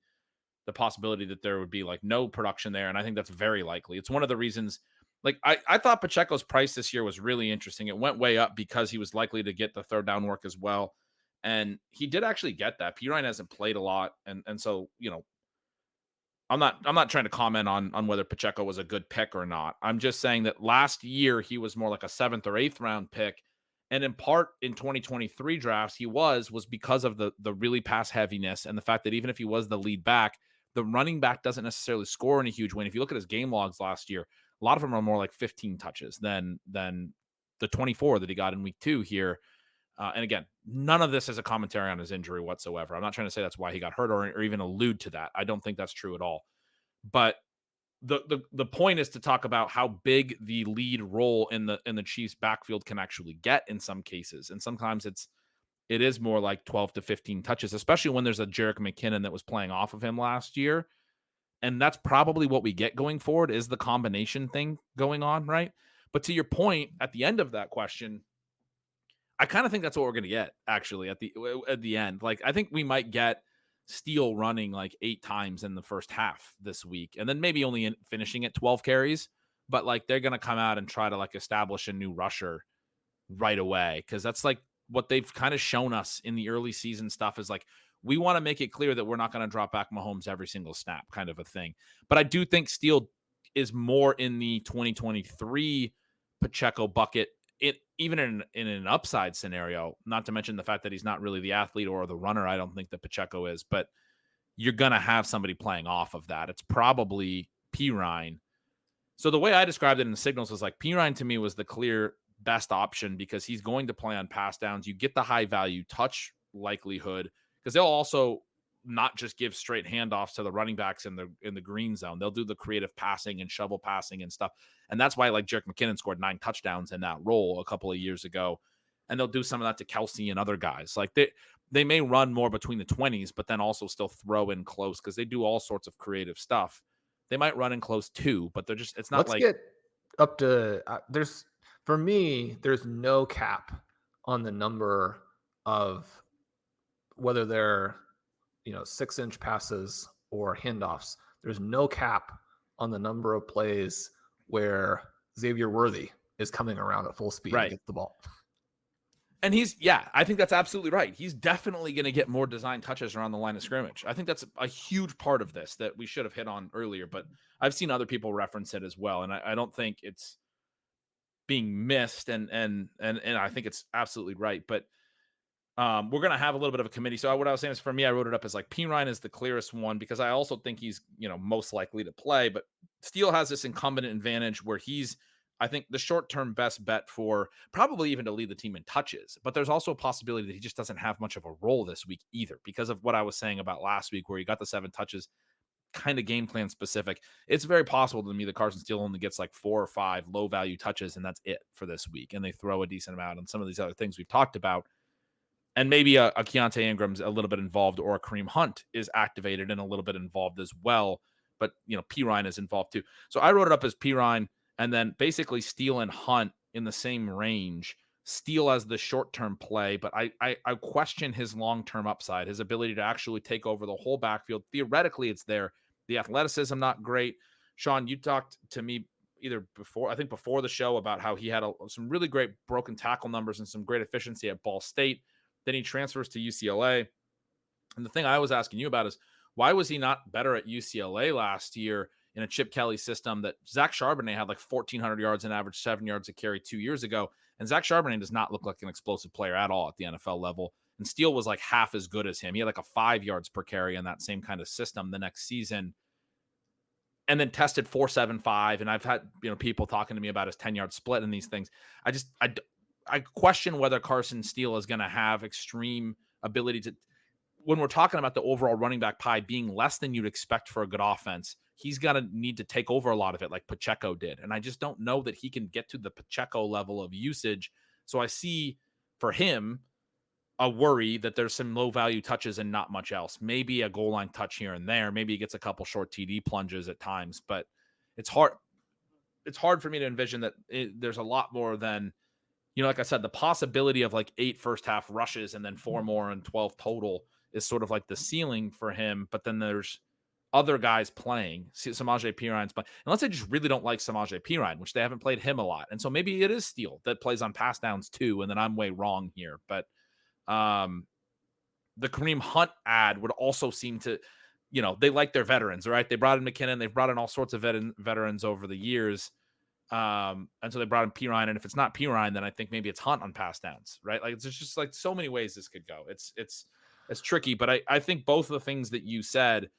the possibility that there would be like no production there. And I think that's very likely. It's one of the reasons, like I thought Pacheco's price this year was really interesting. It went way up because he was likely to get the third down work as well. And he did actually get that. P. Ryan hasn't played a lot. And so, I'm not trying to comment on whether Pacheco was a good pick or not. I'm just saying that last year he was more like a 7th or 8th round pick. And in part in 2023 drafts, he was because of the really pass heaviness and the fact that even if he was the lead back, the running back doesn't necessarily score in a huge way. If you look at his game logs last year, a lot of them are more like 15 touches than the 24 that he got in week 2 here. And again, none of this is a commentary on his injury whatsoever. I'm not trying to say that's why he got hurt or even allude to that. I don't think that's true at all. But the point is to talk about how big the lead role in the Chiefs backfield can actually get in some cases. And sometimes it is more like 12 to 15 touches, especially when there's a Jerick McKinnon that was playing off of him last year. And that's probably what we get going forward is the combination thing going on, right? But to your point, at the end of that question, I kind of think that's what we're going to get actually at the end. Like I think we might get Steele running like 8 times in the first half this week and then maybe only finishing at 12 carries, but like they're going to come out and try to like establish a new rusher right away cuz that's like what they've kind of shown us in the early season stuff is like we want to make it clear that we're not going to drop back Mahomes every single snap kind of a thing. But I do think Steele is more in the 2023 Pacheco bucket it even in an upside scenario, not to mention the fact that he's not really the athlete or the runner. I don't think that Pacheco is, but you're gonna have somebody playing off of that. It's probably Pirine. So the way I described it in the signals was like Pirine to me was the clear best option because he's going to play on pass downs. You get the high value touch likelihood because they'll also not just give straight handoffs to the running backs in the green zone. They'll do the creative passing and shovel passing and stuff. And that's why like Jerick McKinnon scored 9 touchdowns in that role a couple of years ago. And they'll do some of that to Kelsey and other guys. Like they may run more between the 20s, but then also still throw in close because they do all sorts of creative stuff. They might run in close too, but they're just it's not
Let's
like
get up to for me, there's no cap on the number of whether they're 6-inch passes or handoffs. There's no cap on the number of plays where Xavier Worthy is coming around at full speed
right.
and gets the ball.
And I think that's absolutely right. He's definitely going to get more design touches around the line of scrimmage. I think that's a huge part of this that we should have hit on earlier, but I've seen other people reference it as well. And I don't think it's being missed. And I think it's absolutely right. But we're going to have a little bit of a committee. So what I was saying is for me, I wrote it up as like Pirine is the clearest one because I also think he's, most likely to play, but Steele has this incumbent advantage where he's, I think the short-term best bet for probably even to lead the team in touches, but there's also a possibility that he just doesn't have much of a role this week either because of what I was saying about last week where he got the 7 touches kind of game plan specific. It's very possible to me that Carson Steele only gets like 4 or 5 low value touches and that's it for this week. And they throw a decent amount on some of these other things we've talked about. And maybe a Keontae Ingram's a little bit involved or a Kareem Hunt is activated and a little bit involved as well. But, Pirine is involved too. So I wrote it up as Pirine and then basically Steele and Hunt in the same range. Steele as the short-term play, but I question his long-term upside, his ability to actually take over the whole backfield. Theoretically, it's there. The athleticism, not great. Shawn, you talked to me either before the show about how he had some really great broken tackle numbers and some great efficiency at Ball State. Then he transfers to UCLA. And the thing I was asking you about is why was he not better at UCLA last year in a Chip Kelly system that Zach Charbonnet had like 1,400 yards and averaged 7 yards a carry 2 years ago. And Zach Charbonnet does not look like an explosive player at all at the NFL level. And Steele was like half as good as him. He had like a 5 yards per carry in that same kind of system the next season. And then tested 4.75. And I've had, people talking to me about his 10-yard split and these things. I question whether Carson Steele is going to have extreme ability to, when we're talking about the overall running back pie being less than you'd expect for a good offense, he's going to need to take over a lot of it like Pacheco did. And I just don't know that he can get to the Pacheco level of usage. So I see for him a worry that there's some low value touches and not much else. Maybe a goal line touch here and there. Maybe he gets a couple short TD plunges at times, but it's hard. It's hard for me to envision that there's a lot more than, like I said, the possibility of like 8 first half rushes and then 4 more and 12 total is sort of like the ceiling for him. But then there's other guys playing. Samaje Perine's playing. Unless they just really don't like Samaje Perine, which they haven't played him a lot. And so maybe it is Steele that plays on pass downs too. And then I'm way wrong here. But the Kareem Hunt ad would also seem to, they like their veterans, right? They brought in McKinnon. They've brought in all sorts of veterans over the years. And so they brought in Pirine, and if it's not Pirine, then I think maybe it's Hunt on pass downs, right? Like there's just like so many ways this could go. It's tricky, but I think both of the things that you said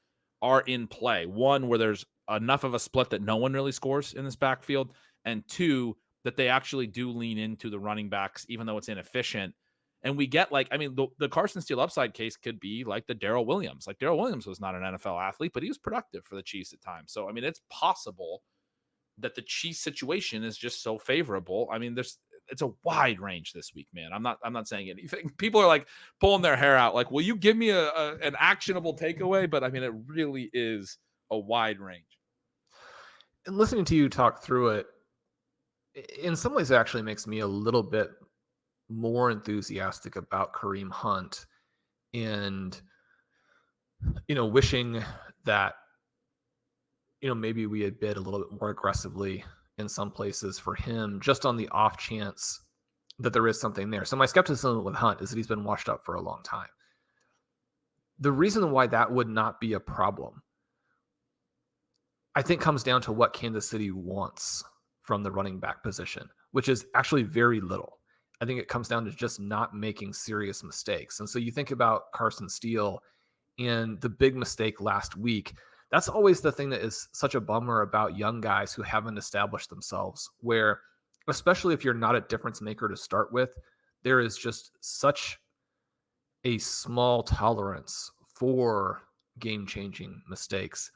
are in play. One, where there's enough of a split that no one really scores in this backfield, and 2, that they actually do lean into the running backs, even though it's inefficient. And we get the Carson Steele upside case could be like the Darrell Williams. Like Darrell Williams was not an NFL athlete, but he was productive for the Chiefs at times. So it's possible that the Chiefs situation is just so favorable. It's a wide range this week, man. I'm not saying anything. People are like pulling their hair out. Like, will you give me an actionable takeaway? But it really is a wide range.
And listening to you talk through it, in some ways, it actually makes me a little bit more enthusiastic about Kareem Hunt and, wishing that, maybe we had bid a little bit more aggressively in some places for him, just on the off chance that there is something there. So my skepticism with Hunt is that he's been washed up for a long time. The reason why that would not be a problem, I think, comes down to what Kansas City wants from the running back position, which is actually very little. I think it comes down to just not making serious mistakes. And so you think about Carson Steele and the big mistake last week. That's always the thing that is such a bummer about young guys who haven't established themselves, where, especially if you're not a difference maker to start with, there is just such a small tolerance for game-changing mistakes.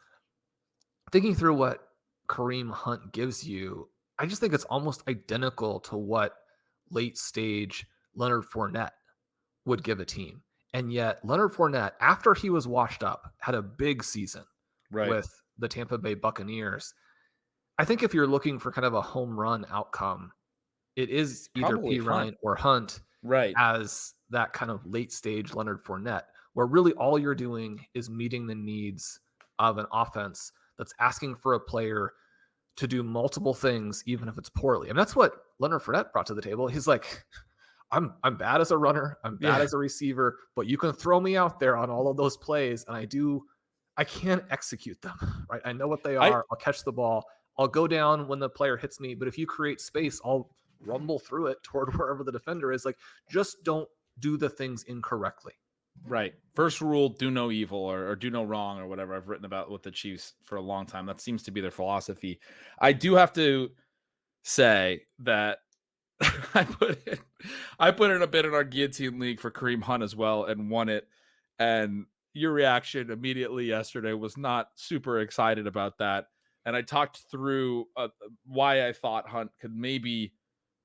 Thinking through what Kareem Hunt gives you, I just think it's almost identical to what late stage Leonard Fournette would give a team. And yet Leonard Fournette, after he was washed up, had a big season with the Tampa Bay Buccaneers. I think if you're looking for kind of a home run outcome, it is either
Probably
P. Ryan or Hunt as that kind of late stage Leonard Fournette, where really all you're doing is meeting the needs of an offense that's asking for a player to do multiple things, even if it's poorly. And that's what Leonard Fournette brought to the table. He's like, I'm bad as a runner, I'm bad as a receiver, but you can throw me out there on all of those plays, and I can't execute them, right? I know what they are. I'll catch the ball. I'll go down when the player hits me, but if you create space, I'll rumble through it toward wherever the defender is. Like, just don't do the things incorrectly.
Right. First rule, do no evil or do no wrong or whatever I've written about with the Chiefs for a long time. That seems to be their philosophy. I do have to say that I put in a bid in our guillotine league for Kareem Hunt as well and won it. And your reaction immediately yesterday was not super excited about that. And I talked through why I thought Hunt could maybe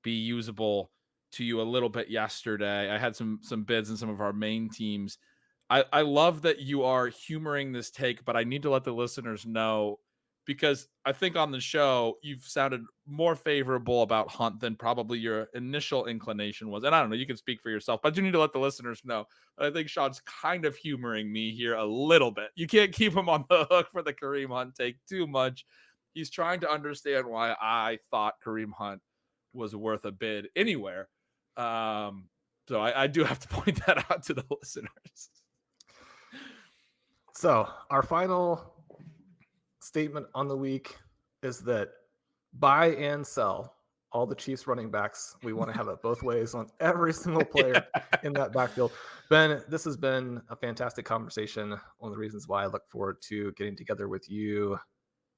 be usable to you a little bit yesterday. I had some bids in some of our main teams. I love that you are humoring this take, but I need to let the listeners know, because I think on the show you've sounded more favorable about Hunt than probably your initial inclination was. And I don't know, you can speak for yourself, but you need to let the listeners know that I think Shawn's kind of humoring me here a little bit. You can't keep him on the hook for the Kareem Hunt take too much. He's trying to understand why I thought Kareem Hunt was worth a bid anywhere. So I do have to point that out to the listeners.
So our final statement on the week is that buy and sell all the Chiefs running backs. We want to have it both ways on every single player in that backfield. Ben, this has been a fantastic conversation. One of the reasons why I look forward to getting together with you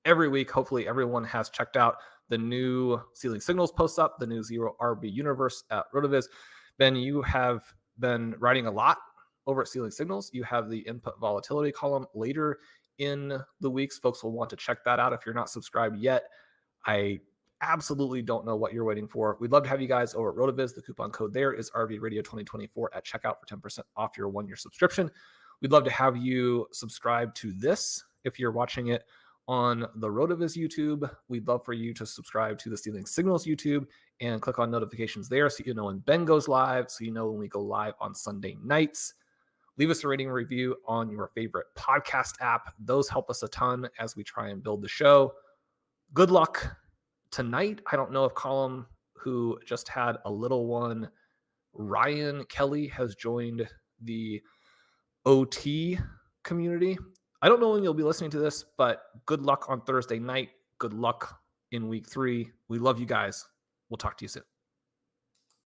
every week. Hopefully everyone has checked out the new Ceiling Signals post up, the new Zero RB Universe at RotoViz. Ben, you have been writing a lot over at Ceiling Signals. You have the input volatility column later in the weeks. Folks will want to check that out if you're not subscribed yet. I absolutely don't know what you're waiting for. We'd love to have you guys over at RotoViz. The coupon code there is RVRadio2024 at checkout for 10% off your 1-year subscription. We'd love to have you subscribe to this if you're watching it on the RotoViz YouTube. We'd love for you to subscribe to the Stealing Signals YouTube and click on notifications there so you know when Ben goes live, so you know when we go live on Sunday nights. Leave us a rating and review on your favorite podcast app. Those help us a ton as we try and build the show. Good luck tonight. I don't know if Colum, who just had a little one, Ryan Kelly, has joined the OT community. I don't know when you'll be listening to this, but good luck on Thursday night. Good luck in week 3. We love you guys. We'll talk to you soon.